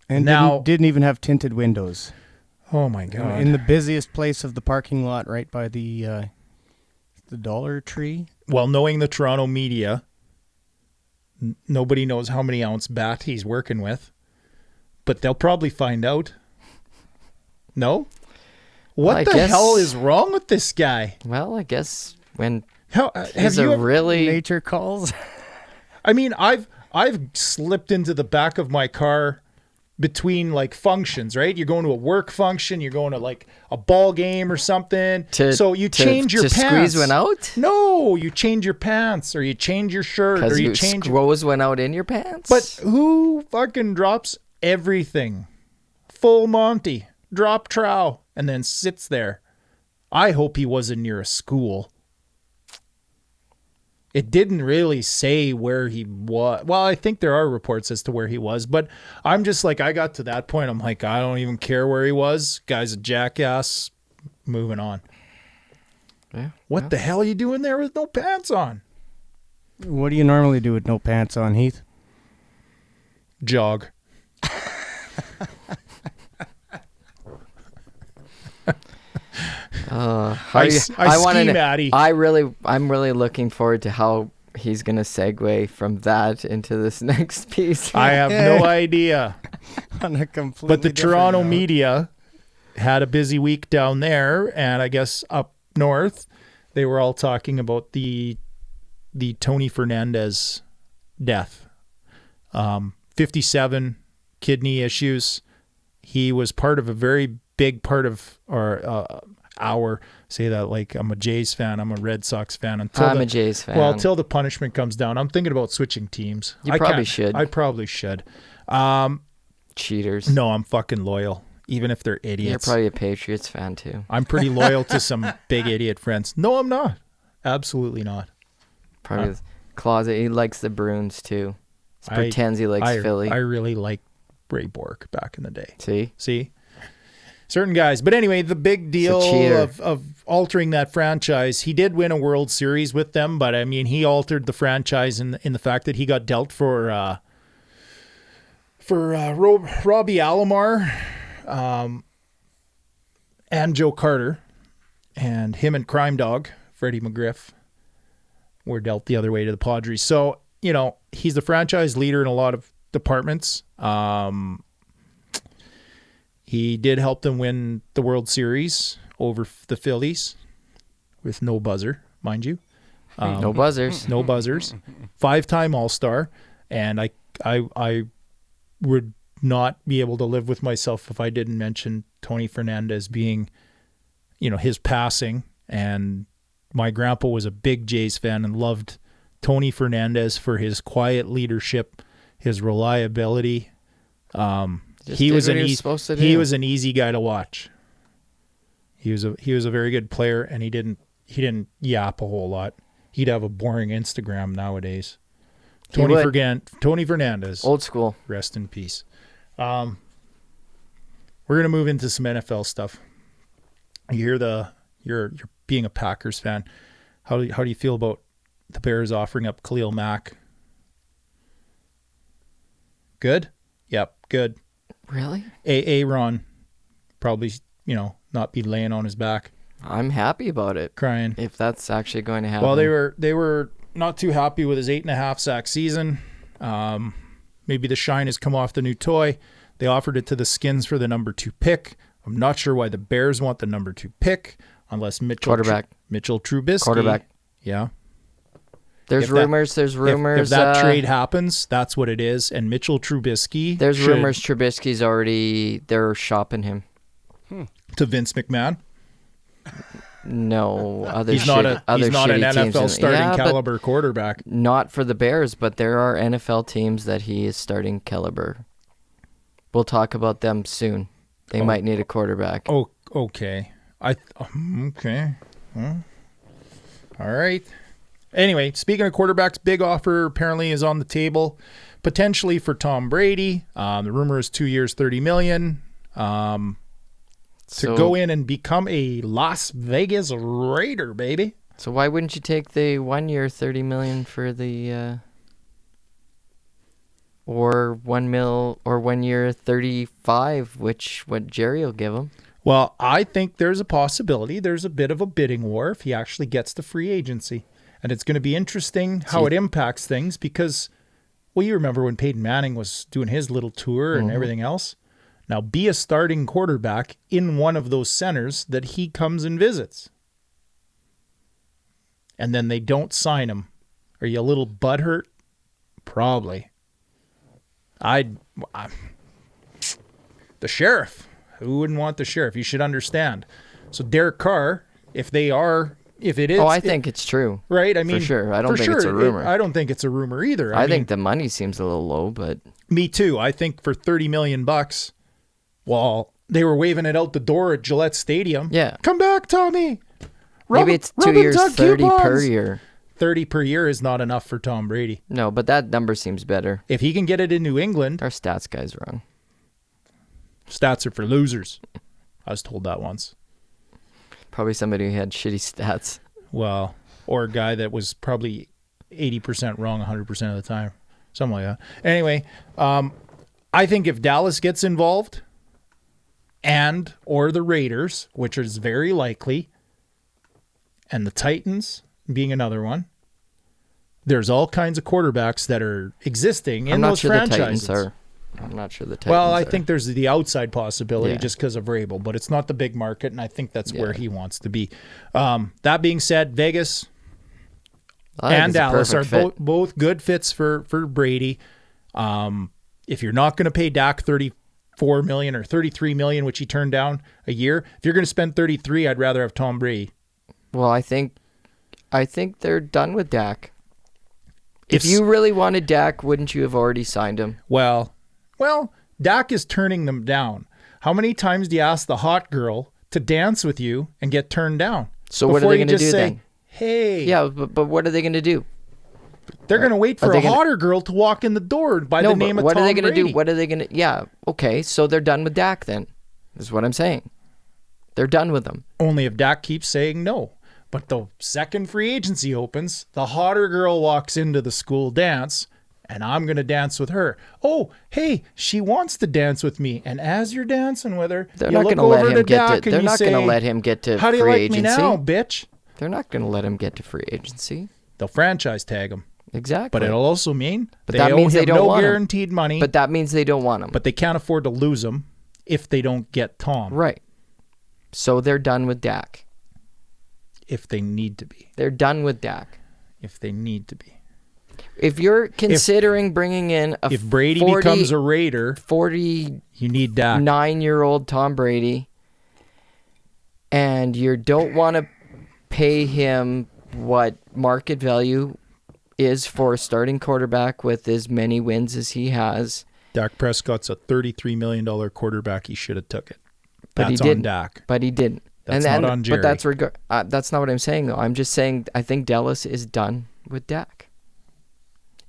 And now didn't even have tinted windows. Oh my God! In the busiest place of the parking lot, right by the Dollar Tree. Well, knowing the Toronto media, nobody knows how many ounce bat he's working with, but they'll probably find out. No? What the hell is wrong with this guy? Well, I guess when have you really nature calls. I mean, I've slipped into the back of my car between like functions, right? You're going to a work function, you're going to like a ball game or something. So you change your pants. To squeeze one out? No, you change your pants or you change your shirt or you change squoze one out in your pants. But who fucking drops everything? Full Monty, drop trow, and then sits there. I hope he wasn't near a school. It didn't really say where he was. Well, I think there are reports as to where he was, but I'm just like, I got to that point. I'm like, I don't even care where he was. Guy's a jackass. Moving on. Yeah. What the hell are you doing there with no pants on? What do you normally do with no pants on, Heath? Jog. I'm really looking forward to how he's gonna segue from that into this next piece. I have no idea. On a completely but the Toronto note. media had a busy week down there, and I guess up north, they were all talking about the Tony Fernandez death. 57 kidney issues. He was part of a very big part of our say that like I'm a Jays fan, I'm a Red Sox fan. I'm a Jays fan. Well, until the punishment comes down, I'm thinking about switching teams. You probably should. I probably should. Cheaters. No, I'm fucking loyal, even if they're idiots. You're probably a Patriots fan too. I'm pretty loyal to some big idiot friends. No, I'm not. Absolutely not. Probably the closet. He likes the Bruins too. He pretends he likes Philly. I really liked Ray Bork back in the day. See? Certain guys. But anyway, the big deal of altering that franchise, he did win a World Series with them, but I mean, he altered the franchise in the fact that he got dealt for Robbie Alomar and Joe Carter, and him and Crime Dog, Freddie McGriff, were dealt the other way to the Padres. So, you know, he's the franchise leader in a lot of departments. He did help them win the World Series over the Phillies with no buzzer, mind you. No buzzers. No buzzers. 5-time All-Star. And I would not be able to live with myself if I didn't mention Tony Fernandez being, you know, his passing. And my grandpa was a big Jays fan and loved Tony Fernandez for his quiet leadership, his reliability. He was an easy guy to watch. He was a very good player, and he didn't yap a whole lot. He'd have a boring Instagram nowadays. Tony Fernandez, old school. Rest in peace. We're gonna move into some NFL stuff. You're being a Packers fan. How do you feel about the Bears offering up Khalil Mack? Good. Yep. Good. Really? Aaron probably, not be laying on his back. I'm happy about it. Crying. If that's actually going to happen. Well, they were not too happy with his 8.5 sack season. Maybe the shine has come off the new toy. They offered it to the Skins for the number 2 pick. I'm not sure why the Bears want the number 2 pick unless Mitchell Trubisky. Quarterback. Yeah. There's rumors. If that trade happens, that's what it is. And Mitchell Trubisky. There's rumors Trubisky's they're shopping him. To Vince McMahon? No, he's not an NFL starting caliber quarterback. Not for the Bears, but there are NFL teams that he is starting caliber. We'll talk about them soon. They might need a quarterback. Oh, okay. Okay. All right. Anyway, speaking of quarterbacks, big offer apparently is on the table, potentially for Tom Brady. The rumor is 2 years, $30 million. To go in and become a Las Vegas Raider, baby. So why wouldn't you take the 1 year, $30 million for the, or $1 year, 35, what Jerry will give him? Well, I think there's a possibility. There's a bit of a bidding war if he actually gets to free agency. And it's going to be interesting how it impacts things because, well, you remember when Peyton Manning was doing his little tour and everything else. Now, be a starting quarterback in one of those centers that he comes and visits. And then they don't sign him. Are you a little butthurt? Probably. The sheriff. Who wouldn't want the sheriff? You should understand. So Derek Carr, if it is. Oh, I think it's true. Right? I mean, for sure. I don't think it's a rumor. I don't think it's a rumor either. I think the money seems a little low, but. Me too. I think for $30 million, well, they were waving it out the door at Gillette Stadium. Yeah. Come back, Tommy. Maybe it's 2 years, 30 per year. 30 per year is not enough for Tom Brady. No, but that number seems better. If he can get it in New England. Our stats guy's wrong. Stats are for losers. I was told that once. Probably somebody who had shitty stats. Well, or a guy that was probably 80% wrong 100% of the time. Something like that. Anyway, I think if Dallas gets involved or the Raiders, which is very likely, and the Titans being another one, there's all kinds of quarterbacks that are existing in those franchises. I'm not sure the Titans Well, I think there's the outside possibility just because of Vrabel, but it's not the big market, and I think that's where he wants to be. That being said, Vegas and Dallas are both good fits for Brady. If you're not going to pay Dak $34 million or $33 million, which he turned down a year, if you're going to spend $33, I'd rather have Tom Brady. Well, I think they're done with Dak. If you really wanted Dak, wouldn't you have already signed him? Well, Dak is turning them down. How many times do you ask the hot girl to dance with you and get turned down? So what are they going to do then? Hey. Yeah, but what are they going to do? They're going to wait for a hotter girl to walk in the door by the name of Tom Brady. What are they going to do? What are they going to... Yeah, okay, so they're done with Dak then. Is what I'm saying. They're done with him. Only if Dak keeps saying no. But the second free agency opens, the hotter girl walks into the school dance, and I'm going to dance with her. Oh, hey, she wants to dance with me. And as you're dancing with her, they're not going to let him get to... They're not going to let him get to free agency. How do you like me now, bitch? They're not going to let him get to free agency. They'll franchise tag him. Exactly. But it'll also mean that means they don't want guaranteed money. But that means they don't want him. But they can't afford to lose him if they don't get Tom. Right. So they're done with Dak. If they need to be. They're done with Dak. If they need to be. If you're considering bringing in if Brady becomes a Raider, you need Dak. 9-year-old Tom Brady, and you don't want to pay him what market value is for a starting quarterback with as many wins as he has. Dak Prescott's a $33 million quarterback. He should have took it. But that's he didn't. on Dak. But he didn't. That's not on Jerry. But that's not what I'm saying, though. I'm just saying I think Dallas is done with Dak.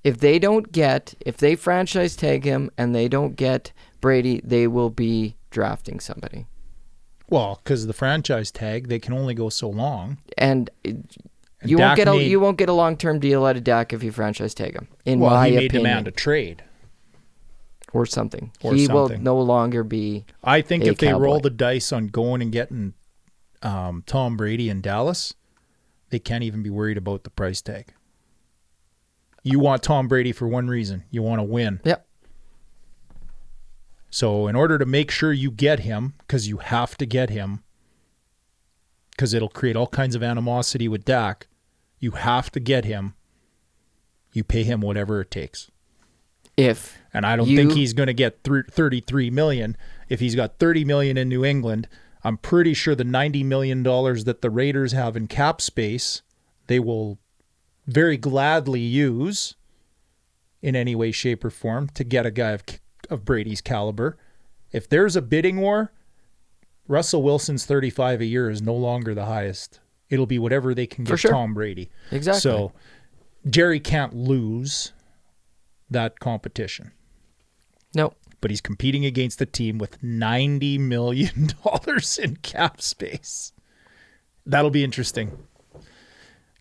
If they franchise tag him and they don't get Brady, they will be drafting somebody. Well, because the franchise tag, they can only go so long. And you won't get a long-term deal out of Dak if you franchise tag him, in my opinion. He may demand a trade. Or something. He will no longer be I think if they roll the dice on going and getting Tom Brady in Dallas, they can't even be worried about the price tag. You want Tom Brady for one reason. You want to win. Yep. So in order to make sure you get him, because you have to get him, because it'll create all kinds of animosity with Dak, you have to get him. You pay him whatever it takes. And I don't you- think he's going to get $33 million. If he's got $30 million in New England, I'm pretty sure the $90 million that the Raiders have in cap space, they will very gladly use in any way, shape, or form to get a guy of Brady's caliber. If there's a bidding war, Russell Wilson's 35 a year is no longer the highest. It'll be whatever they can get Tom Brady. Exactly. So Jerry can't lose that competition. No. But he's competing against a team with $90 million in cap space. That'll be interesting.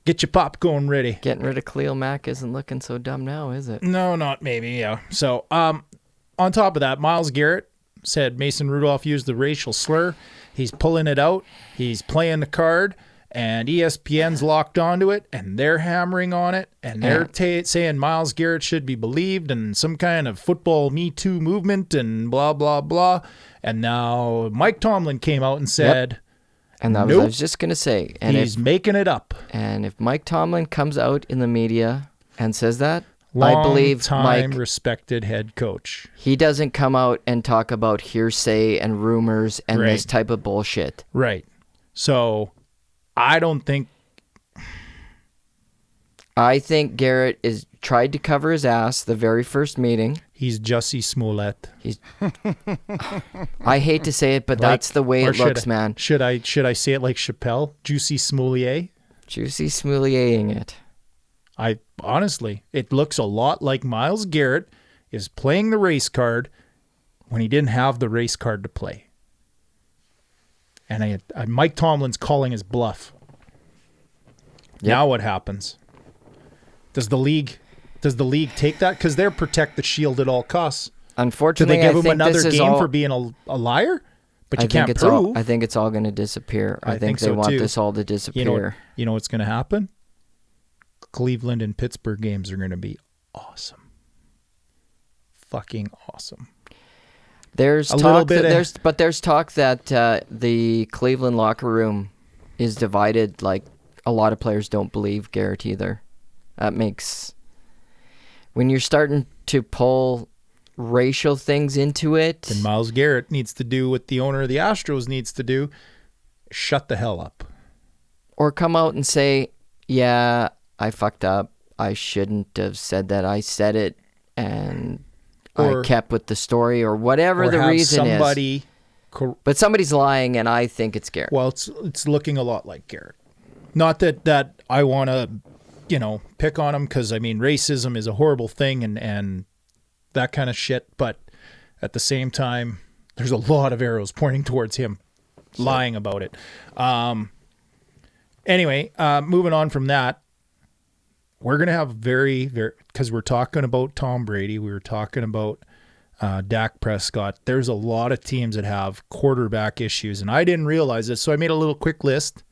Get your popcorn ready. Getting rid of Khalil Mack isn't looking so dumb now, is it? No, not maybe, yeah. So, on top of that, Myles Garrett said Mason Rudolph used the racial slur. He's pulling it out. He's playing the card. And ESPN's locked onto it, and they're hammering on it, and they're saying Myles Garrett should be believed, and some kind of football Me Too movement, and blah, blah, blah. And now Mike Tomlin came out and said, And that was, I was just going to say. And he's making it up. And if Mike Tomlin comes out in the media and says that, I believe Mike, respected head coach. He doesn't come out and talk about hearsay and rumors and this type of bullshit. Right. So I think Garrett is tried to cover his ass the very first meeting. He's Jussie Smollett. I hate to say it, but that's the way it looks, man. Should I say it like Chappelle? Juicy Smollett? Juicy Smolletting it. Honestly, it looks a lot like Myles Garrett is playing the race card when he didn't have the race card to play. And Mike Tomlin's calling his bluff. Yep. Now what happens? Does the league take that? Because they're protect the shield at all costs. Unfortunately, do they give him another game for being a liar? But you can't prove. I think it's all going to disappear. I think they want this all to disappear. You know what's going to happen? Cleveland and Pittsburgh games are going to be awesome. Fucking awesome. There's talk that the Cleveland locker room is divided. Like, a lot of players don't believe Garrett either. That makes, when you're starting to pull racial things into it, then Myles Garrett needs to do what the owner of the Astros needs to do: shut the hell up, or come out and say, "Yeah, I fucked up. I shouldn't have said that. I said it, and I kept with the story," or whatever the reason is. But somebody's lying, and I think it's Garrett. Well, it's looking a lot like Garrett. Not that I want to, pick on him, because, racism is a horrible thing and that kind of shit. But at the same time, there's a lot of arrows pointing towards him lying about it. Anyway, moving on from that, we're going to have very, very, because we're talking about Tom Brady, we were talking about Dak Prescott. There's a lot of teams that have quarterback issues, and I didn't realize this, so I made a little quick list.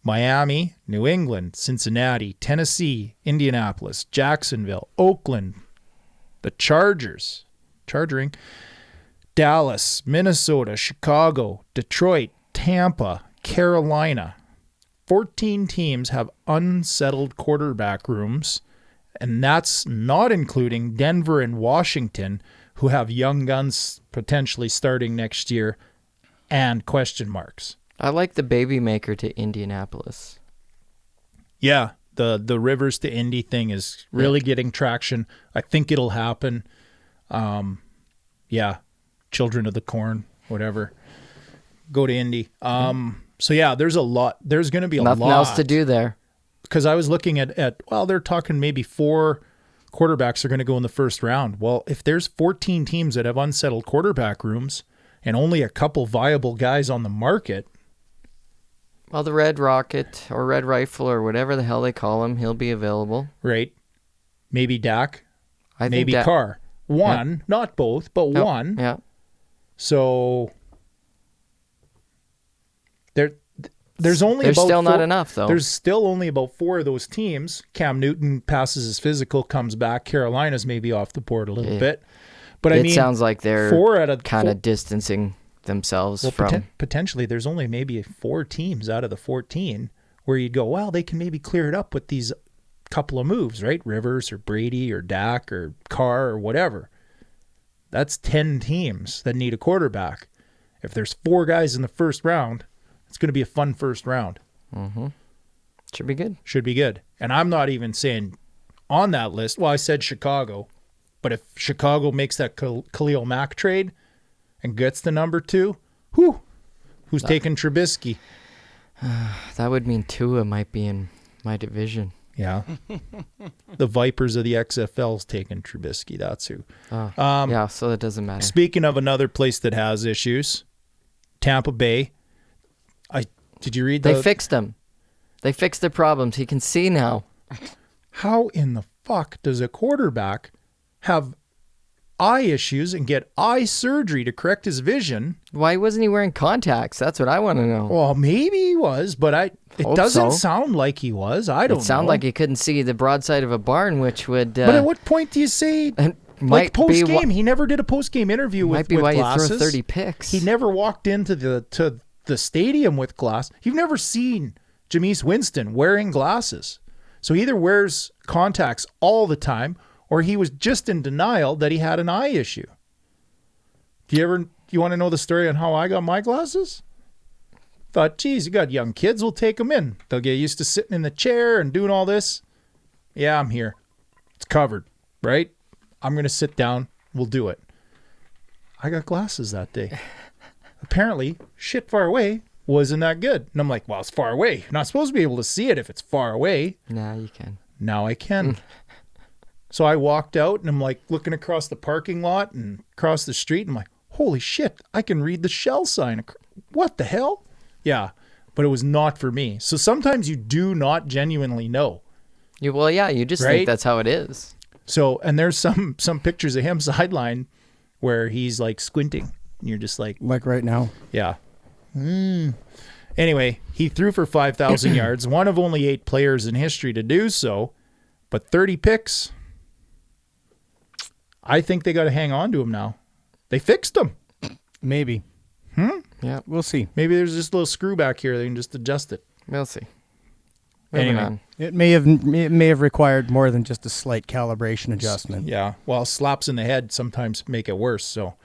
Miami, New England, Cincinnati, Tennessee, Indianapolis, Jacksonville, Oakland, the Charging, Dallas, Minnesota, Chicago, Detroit, Tampa, Carolina. 14 teams have unsettled quarterback rooms, and that's not including Denver and Washington, who have young guns potentially starting next year and question marks. I like the baby maker to Indianapolis. Yeah, the Rivers to Indy thing is really getting traction. I think it'll happen. Children of the Corn, whatever. Go to Indy. So yeah, there's a lot. There's going to be nothing else to do there. Because I was looking at they're talking maybe 4 quarterbacks are going to go in the first round. Well, if there's 14 teams that have unsettled quarterback rooms and only a couple viable guys on the market. Well, the Red Rocket or Red Rifle or whatever the hell they call him, he'll be available. Right. Maybe Dak. Maybe Carr. One, not both, but one. Yeah. So there's still not enough, though. There's still only about 4 of those teams. Cam Newton passes his physical, comes back. Carolina's maybe off the board a little bit. But it sounds like they're kind of distancing themselves from. Potentially, there's only maybe 4 teams out of the 14 where you'd go, well, they can maybe clear it up with these couple of moves, right? Rivers or Brady or Dak or Carr or whatever. That's 10 teams that need a quarterback. If there's 4 guys in the first round, it's going to be a fun first round. Mm-hmm. Should be good. Should be good. And I'm not even saying on that list, well, I said Chicago, but if Chicago makes that Khalil Mack trade and gets the number 2, who's taking Trubisky? That would mean Tua might be in my division. Yeah. The Vipers of the XFL's taking Trubisky. That's who. Yeah, so that doesn't matter. Speaking of another place that has issues, Tampa Bay. Did you read They fixed them. They fixed their problems. He can see now. How in the fuck does a quarterback have eye issues and get eye surgery to correct his vision? Why wasn't he wearing contacts? That's what I want to know. Well, maybe he was, but it doesn't sound like he was. I don't know. It sounded like he couldn't see the broadside of a barn, which would... but at what point do you say... Like post-game, he never did a post-game interview with glasses. Might be why you throw 30 picks. He never walked into the stadium with glass. You've never seen Jameis Winston wearing glasses. So he either wears contacts all the time or he was just in denial that he had an eye issue. Do you want to know the story on how I got my glasses? Thought, geez, you got young kids, we'll take them in. They'll get used to sitting in the chair and doing all this. Yeah, I'm here. It's covered, right? I'm going to sit down. We'll do it. I got glasses that day. Apparently, shit far away wasn't that good. And I'm like, well, it's far away. You're not supposed to be able to see it if it's far away. Nah, you can. Now I can. So I walked out and I'm like looking across the parking lot and across the street. And I'm like, holy shit, I can read the Shell sign. What the hell? Yeah, but it was not for me. So sometimes you do not genuinely know. You just think that's how it is. So, and there's some pictures of him sideline where he's like squinting. And you're just like right now. Yeah. Anyway, he threw for 5,000 yards, one of only 8 players in history to do so, but 30 picks. I think they got to hang on to him now. They fixed him. Maybe. Yeah, we'll see. Maybe there's just a little screw back here. They can just adjust it. We'll see. Anyway, it may have required more than just a slight calibration adjustment. Yeah. Well, slaps in the head sometimes make it worse. So,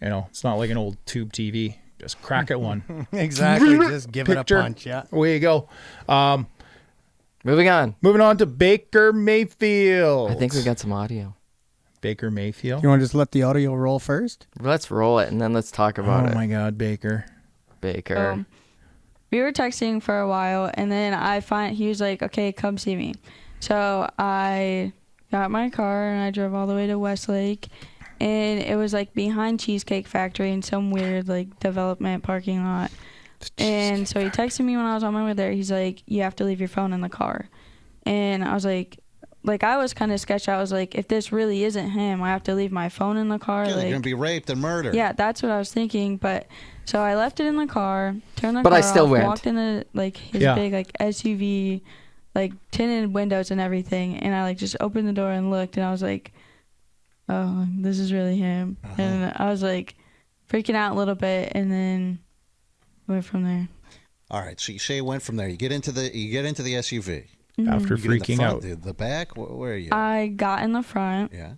it's not like an old tube TV. Just crack it one. Exactly. Just give it a punch. Yeah. Away you go. Moving on. Moving on to Baker Mayfield. I think we got some audio. Baker Mayfield. You want to just let the audio roll first? Let's roll it and then let's talk about it. Oh my God, Baker. We were texting for a while, and then he was like, okay, come see me. So I got my car, and I drove all the way to Westlake, and it was like behind Cheesecake Factory in some weird like development parking lot. And so he texted me when I was on my way there. He's like, you have to leave your phone in the car. And I was like I was kind of sketched out. I was like, if this really isn't him, I have to leave my phone in the car. Yeah, you're going to be raped and murdered. Yeah, that's what I was thinking. But so I left it in the car, turned the but car I still off, went. walked in his big like SUV, like tinted windows and everything. And I like just opened the door and looked, and I was like, oh, this is really him. And I was like freaking out a little bit, and then went from there. All right, so you say you went from there. You get into the SUV. After You get in freaking the out. front, the back. Where are you? I got in the front. Yeah.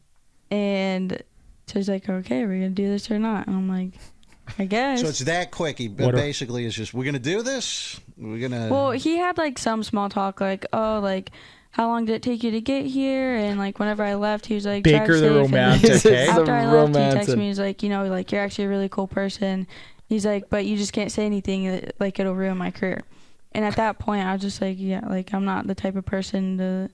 And so he's like, okay, we're gonna do this or not? And I'm like, I guess. So it's that quick. He basically is just, we're gonna do this. We're gonna. Well, he had like some small talk, like, oh, like, how long did it take you to get here? And like, whenever I left, he was like, Baker the romantic. After I left, he texted me. He's like, like you're actually a really cool person. He's like, but you just can't say anything like it'll ruin my career. And at that point, I was just like, yeah, like I'm not the type of person to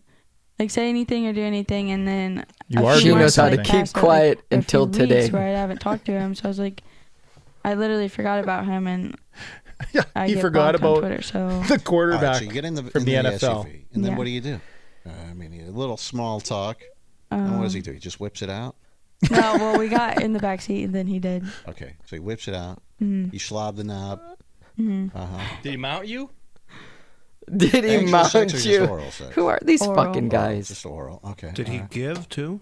like say anything or do anything. And then she knows how to keep quiet until today. Where I haven't talked to him, so I was like, I literally forgot about him, and he forgot about Twitter, so. the quarterback Right, so you get in from the NFL. SUV, and then what do you do? A little small talk. And what does he do? He just whips it out? No, well, we got in the back seat, and then he did. Okay, so he whips it out. Mm-hmm. He slobbed the knob. Mm-hmm. Did he mount you? Did he mount you? Oral sex? Who are these Oral. fucking guys? Just oral. Okay. Did he give too?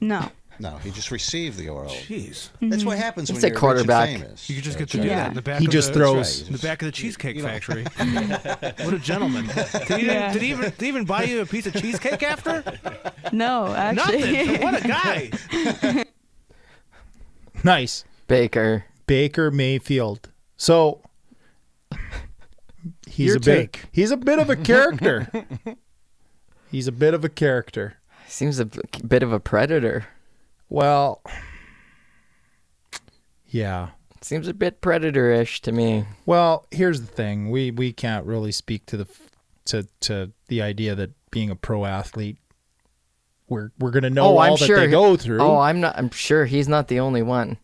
No. No, he just received the oral. Jeez. That's what happens It's when a you're quarterback. rich and famous. You just get to do that in the back. He of just the, throws. in the back of the Cheesecake Factory. What a gentleman! Did he even buy you a piece of cheesecake after? No, actually. Nothing. What a guy! Nice. Baker Mayfield. So he's Your a bit. take. He's a bit of a character. He's a bit of a character. seems a bit of a predator. Well, yeah. Seems a bit predator-ish to me. Well, here's the thing: we can't really speak to the idea that being a pro athlete, we're gonna know all that they go through. Oh, I'm sure he's not the only one.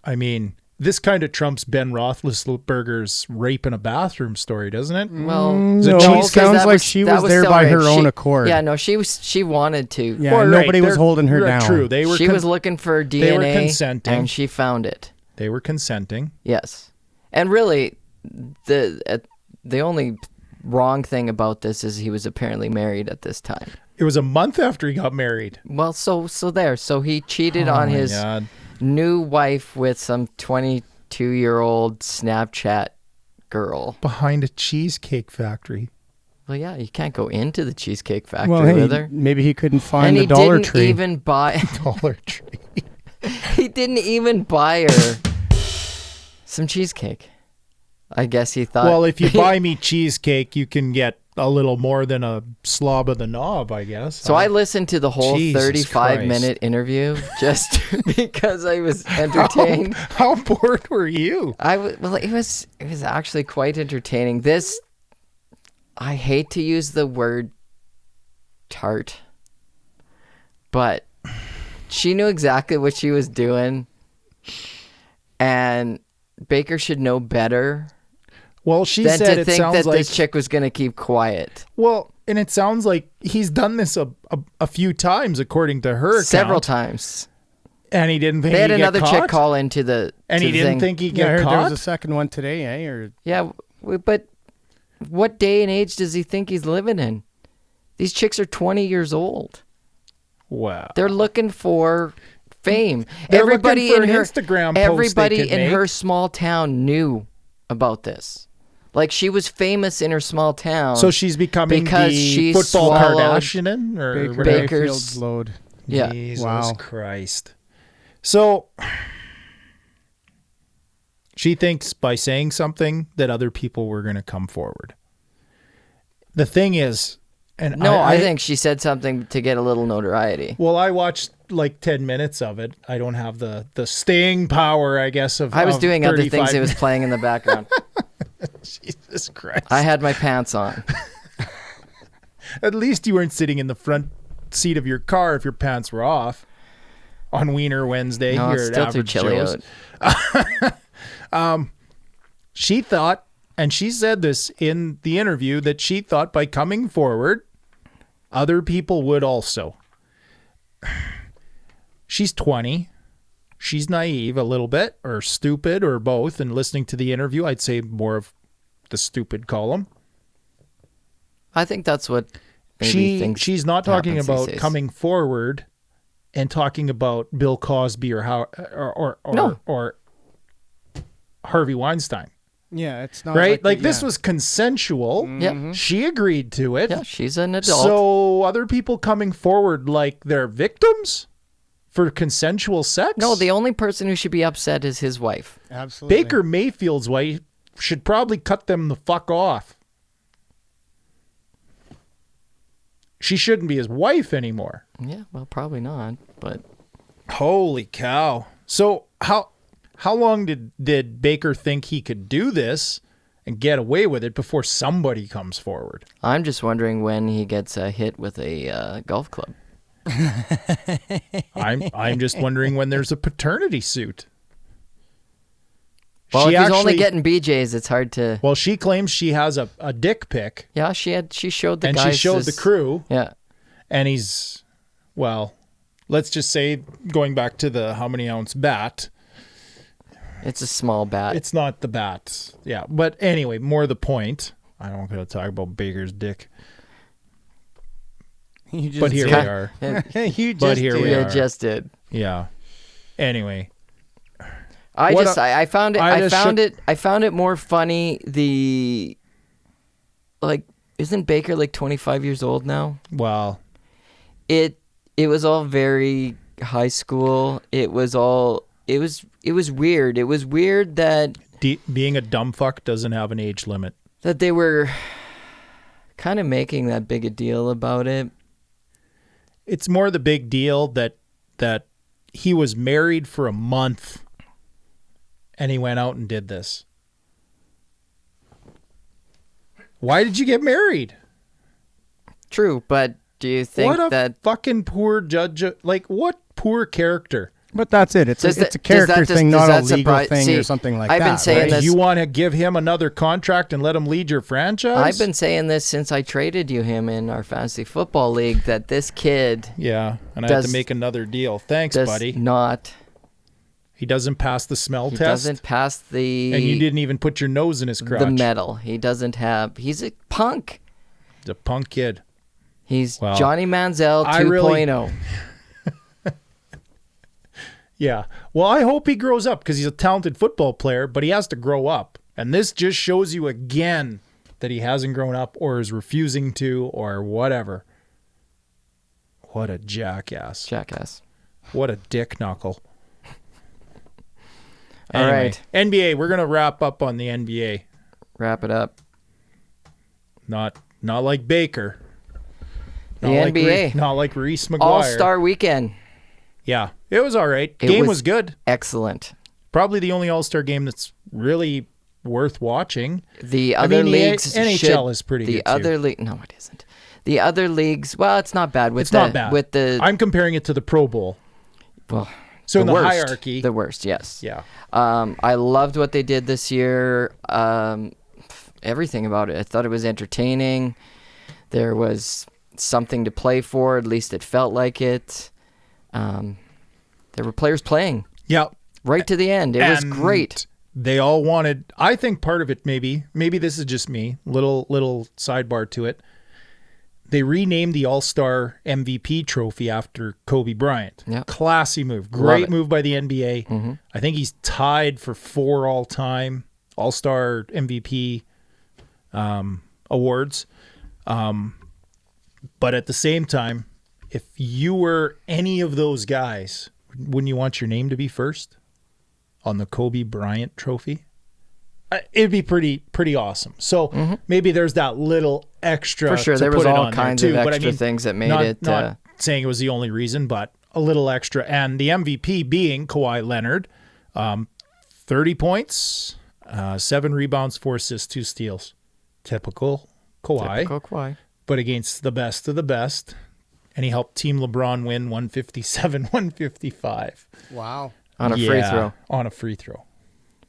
I mean, this kind of trumps Ben Roethlisberger's rape in a bathroom story, doesn't it? Well, no, it sounds like she was there by her own accord. Yeah, no, she wanted to. Yeah, well, nobody was holding her down. True, she was looking for DNA, they were consenting, and she found it. They were consenting. Yes, and really, the only wrong thing about this is he was apparently married at this time. It was a month after he got married. Well, so he cheated on his new wife with some 22-year-old Snapchat girl behind a cheesecake factory. Well, yeah, you can't go into the cheesecake factory well, with her. Maybe he couldn't find the Dollar Tree. He didn't even buy Dollar Tree. He didn't even buy her some cheesecake. I guess he thought. Well, if you buy me cheesecake, you can get a little more than a slob of the knob, I guess. So I listened to the whole Jesus 35-minute interview just because I was entertained. How bored were you? Well, it was actually quite entertaining. I hate to use the word tart, but she knew exactly what she was doing, and Baker should know better. Well, she than said to it think sounds that like this chick was going to keep quiet. Well, and it sounds like he's done this a few times, according to her account. Several times. And he didn't think they had he'd another get chick caught? call into the And to he the didn't thing. think he'd Yeah, I get heard caught? there was a second one today, eh? Or Yeah, but what day and age does he think he's living in? These chicks are 20 years old. Wow. They're looking for fame. They're Everybody looking for in an her Instagram post they everybody could in make. her small town knew about this. Like, she was famous in her small town. So she's becoming because the she football swallowed Kardashian or Baker whatever. Mayfield's load. Yeah. Jesus Wow. Christ. So she thinks by saying something that other people were going to come forward. The thing is, and No, I think she said something to get a little notoriety. Well, I watched like 10 minutes of it. I don't have the staying power, I guess, of I was of doing other 35 things. It was playing in the background. Jesus Christ. I had my pants on. At least you weren't sitting in the front seat of your car if your pants were off on Wiener Wednesday No, here it's at still too Average chilly Joe's. out. She thought, and she said this in the interview, that she thought by coming forward, other people would also. She's 20. She's naive a little bit, or stupid, or both. And listening to the interview, I'd say more of the stupid column. I think that's what maybe thinks She's not talking happens about these days. coming forward and talking about Bill Cosby or No. or Harvey Weinstein. Yeah, it's not Right? Like yeah. this was consensual. Yeah. She agreed to it. Yeah, she's an adult. So other people coming forward like they're victims for consensual sex? No, the only person who should be upset is his wife. Absolutely. Baker Mayfield's wife should probably cut them the fuck off. She shouldn't be his wife anymore. Yeah, well, probably not, but Holy cow. So how long did Baker think he could do this and get away with it before somebody comes forward? I'm just wondering when he gets hit with a golf club. I'm just wondering when there's a paternity suit. Well, She if he's only actually- getting BJ's, it's hard to. Well, she claims she has a dick pic. Yeah, she showed the And guys. she showed the crew. Yeah, And he's, well, let's just say, going back to the how many ounce bat, it's a small bat. it's not the bat. Yeah. But anyway, more the point. I don't want to talk about Baker's dick. You just But here we did. are. You But just here did. we Yeah, are. just did. Yeah. Anyway. I found it more funny. Isn't Baker like 25 years old now? Well, it was all very high school. It was weird. It was weird that being a dumb fuck doesn't have an age limit. That they were kind of making that big a deal about it. It's more the big deal that he was married for a month and he went out and did this. Why did you get married? True, but do you think that fucking poor judge? Like, what poor character? But that's it. It's a character thing, not a legal thing or something like that. I've been saying this. You want to give him another contract and let him lead your franchise? I've been saying this since I traded him in our fantasy football league, that this kid. Yeah, and I had to make another deal. Thanks, buddy. He doesn't pass the smell test. He doesn't pass the... And you didn't even put your nose in his crotch. The metal. He doesn't have... He's a punk. He's a punk kid. He's Johnny Manziel 2.0. Yeah. Well, I hope he grows up because he's a talented football player, but he has to grow up. And this just shows you again that he hasn't grown up or is refusing to or whatever. What a jackass. What a dick knuckle. All right. NBA, we're going to wrap up on the NBA. Wrap it up. Not like Baker. The NBA. Not like Reese McGuire. All-Star Weekend. Yeah, it was all right. Game was good. Excellent. Probably the only All-Star game that's really worth watching. The other leagues, NHL is pretty good The other league, no, it isn't. The other leagues, well, it's not bad. It's not bad. I'm comparing it to the Pro Bowl. Well, so in the hierarchy, the worst, yes. Yeah. I loved what they did this year. Everything about it. I thought it was entertaining. There was something to play for. At least it felt like it. There were players playing. Yeah. Right to the end. It was great. They all wanted, I think part of it maybe this is just me, little sidebar to it. They renamed the All-Star MVP trophy after Kobe Bryant. Yep. Classy move. Great move by the NBA. Mm-hmm. I think he's tied for 4 all-time All-Star MVP awards. But at the same time, if you were any of those guys, wouldn't you want your name to be first on the Kobe Bryant trophy? It'd be pretty awesome. So maybe there's that little extra. For sure, there was all kinds of extra things that made it. Not saying it was the only reason, but a little extra. And the MVP being Kawhi Leonard, 30 points, 7 rebounds, 4 assists, 2 steals. Typical Kawhi. But against the best of the best. And he helped Team LeBron win 157-155. Wow. On a free throw. On a free throw.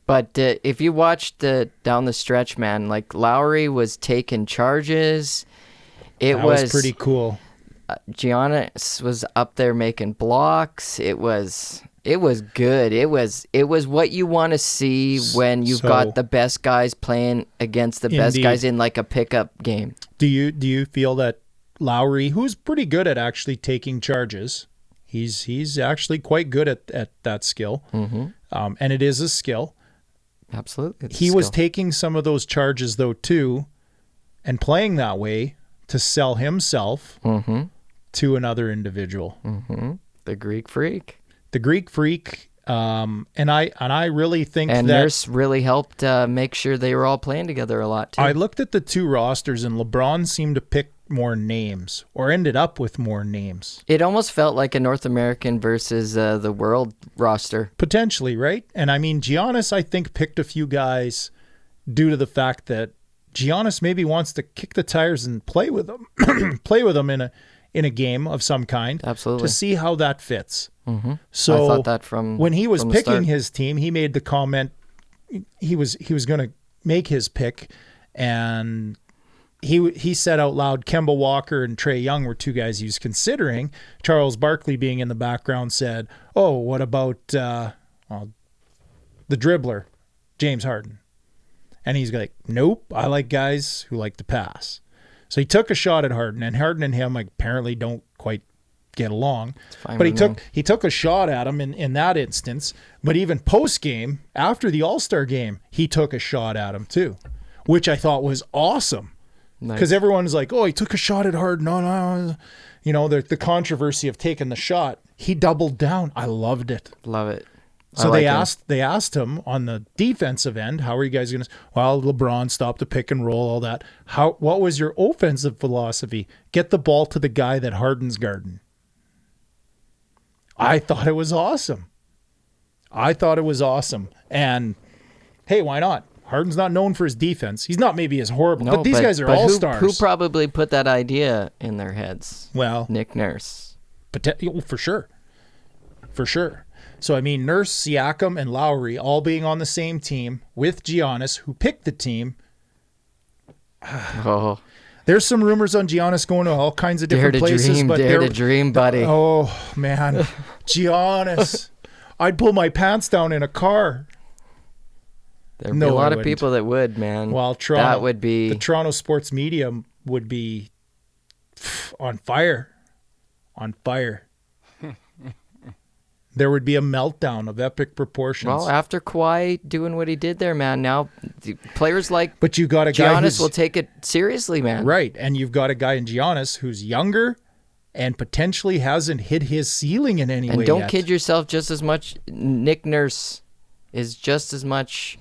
But if you watched down the stretch, man, like Lowry was taking charges. That was pretty cool. Giannis was up there making blocks. It was good. It was what you want to see when you've got the best guys playing against the best guys in like a pickup game. Do you feel that Lowry, who's pretty good at actually taking charges, he's actually quite good at that skill, and it is a skill. Absolutely, he was taking some of those charges though too, and playing that way to sell himself to another individual. The Greek Freak. And I really think that Nurse really helped make sure they were all playing together a lot too. I looked at the 2 rosters and LeBron seemed to pick more names or ended up with more names. It almost felt like a North American versus the world roster. Potentially, right? And I mean, Giannis, I think, picked a few guys due to the fact that Giannis maybe wants to kick the tires and play with them, in a game of some kind. Absolutely. To see how that fits. So I thought that when he was picking his team, he made the comment he was going to make his pick, and he said out loud Kemba Walker and Trae Young were 2 guys he was considering. Charles Barkley, being in the background, said, "Oh, what about the dribbler, James Harden?" And he's like, "Nope, I like guys who like to pass." So he took a shot at Harden, and Harden and him apparently don't quite get along. fine But with he took a shot at him in that instance. But even post game, after the All-Star game, he took a shot at him too, which I thought was awesome. Because everyone's like, oh, he took a shot at Harden. No. You know, the controversy of taking the shot. He doubled down. I loved it. Love it. So they asked him on the defensive end, how are you guys going to, well, LeBron stopped the pick and roll, all that. What was your offensive philosophy? Get the ball to the guy that Harden's guarding. I thought it was awesome. And hey, why not? Harden's not known for his defense. He's not maybe as horrible, but these guys are all-stars. Who probably put that idea in their heads? Well, Nick Nurse. For sure. So, I mean, Nurse, Siakam, and Lowry all being on the same team with Giannis, who picked the team. Oh. There's some rumors on Giannis going to all kinds of different places. Dare to dream, buddy. Oh, man. Giannis. I'd pull my pants down in a car. There'd be a lot of people that would, man. Well, Toronto, that would be... The Toronto sports media would be on fire. On fire. There would be a meltdown of epic proportions. Well, after Kawhi doing what he did there, man, now players like but you got a guy Giannis will take it seriously, man. Right, and you've got a guy in Giannis who's younger and potentially hasn't hit his ceiling in any way And don't yet. kid yourself just as much. Nick Nurse is just as much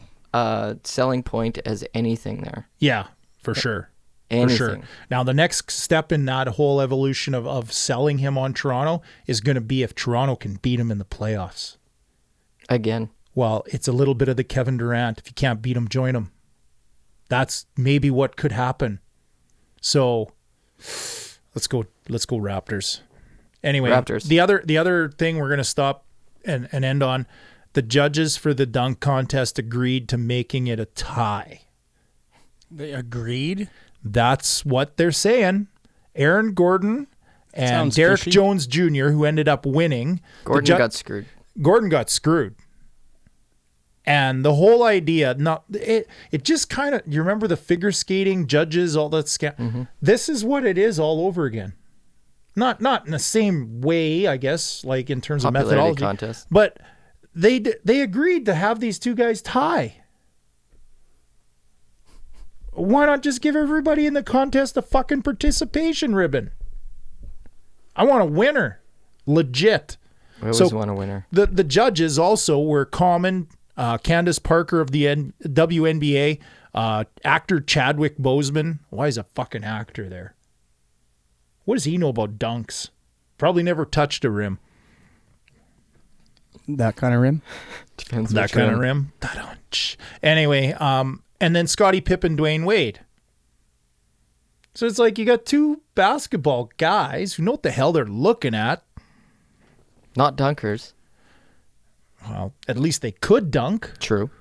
selling point as anything there. Yeah, for sure. Anything. For sure. Now, the next step in that whole evolution of selling him on Toronto is going to be if Toronto can beat him in the playoffs. Again. Well, it's a little bit of the Kevin Durant. If you can't beat him, join him. That's maybe what could happen. So, let's go Raptors. Anyway, Raptors. The other thing we're going to stop and end on, the judges for the dunk contest agreed to making it a tie. They agreed? That's what they're saying. Aaron Gordon and Sounds Derek fishy. Jones Jr., who ended up winning. Gordon got screwed. Gordon got screwed. And the whole idea, it just kind of, you remember the figure skating judges, all that Mm-hmm. This is what it is all over again. Not in the same way, I guess, like in terms of methodology. Contest. But they agreed to have these two guys tie. Why not just give everybody in the contest a fucking participation ribbon? I want a winner. Legit. We always want a winner. The judges also were Common, Candace Parker of the WNBA, actor Chadwick Boseman. Why is a fucking actor there? What does he know about dunks? Probably never touched a rim. That kind of rim? Depends That which kind of rim. Anyway, and then Scottie Pippen, Dwayne Wade. So it's like you got two basketball guys who know what the hell they're looking at. Not dunkers. Well, at least they could dunk. True.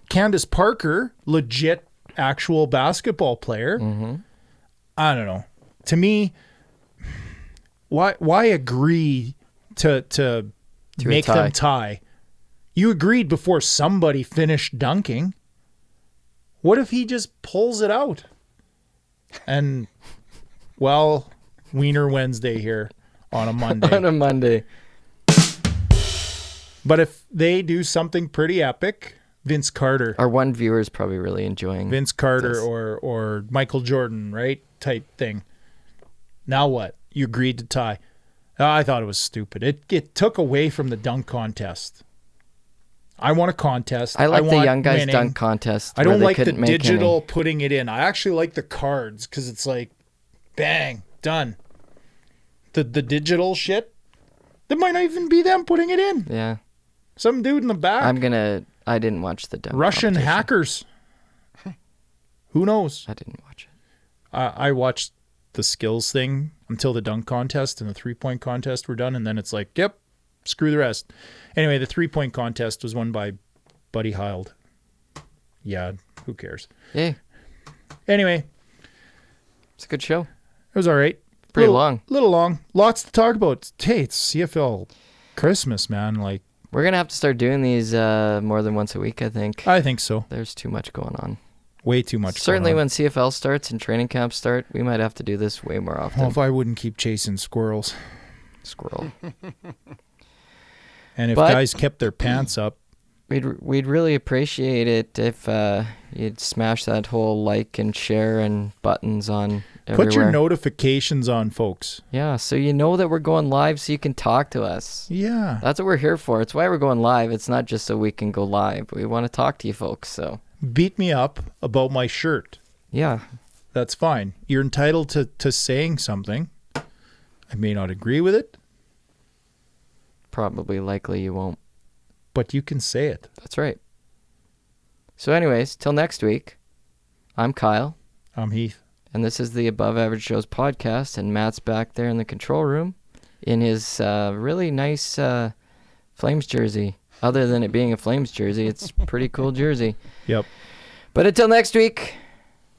Candace Parker, legit actual basketball player. Mm-hmm. I don't know. To me, why agree to make them tie? You agreed before somebody finished dunking. What if he just pulls it out? And, well, Wiener Wednesday here on a Monday. On a Monday. But if they do something pretty epic, Vince Carter. Our one viewer is probably really enjoying Vince Carter this. or Michael Jordan, right? Type thing. Now what? You agreed to tie. I thought it was stupid. It took away from the dunk contest. I want a contest. I like the want young guys winning. dunk contest. I don't like the couldn't make digital any. putting it in. I actually like the cards because it's like, bang, done. The digital shit, that might not even be them putting it in. Yeah. Some dude in the back. I didn't watch the dunk Russian competition. hackers. Who knows? I didn't watch it. I watched the skills thing until the dunk contest and the 3-point contest were done, and then it's like, yep, screw the rest. Anyway, the 3-point contest was won by Buddy Hield. Yeah, who cares? Yeah. Anyway. It's a good show. It was all right. Pretty long. Little long. Lots to talk about. Hey, it's CFL Christmas, man. Like, we're going to have to start doing these more than once a week, I think. I think so. There's too much going on. Way too much Certainly going on. when CFL starts and training camps start, we might have to do this way more often. Well, if I wouldn't keep chasing squirrels. Squirrel. And if But- guys kept their pants up, We'd really appreciate it if you'd smash that whole like and share and buttons on everywhere. put your notifications on, folks. Yeah, so you know that we're going live so you can talk to us. Yeah. That's what we're here for. It's why we're going live. It's not just so we can go live. We want to talk to you folks, so. Beat me up about my shirt. Yeah. That's fine. You're entitled to saying something. I may not agree with it, Probably likely you won't. but you can say it. That's right. So anyways, till next week, I'm Kyle. I'm Heath. And this is the Above Average Shows podcast, and Matt's back there in the control room in his really nice Flames jersey. Other than it being a Flames jersey, it's a pretty cool jersey. Yep. But until next week,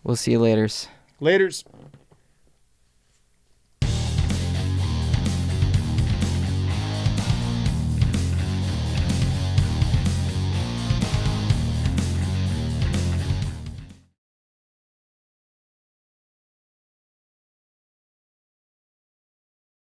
we'll see you laters. Laters.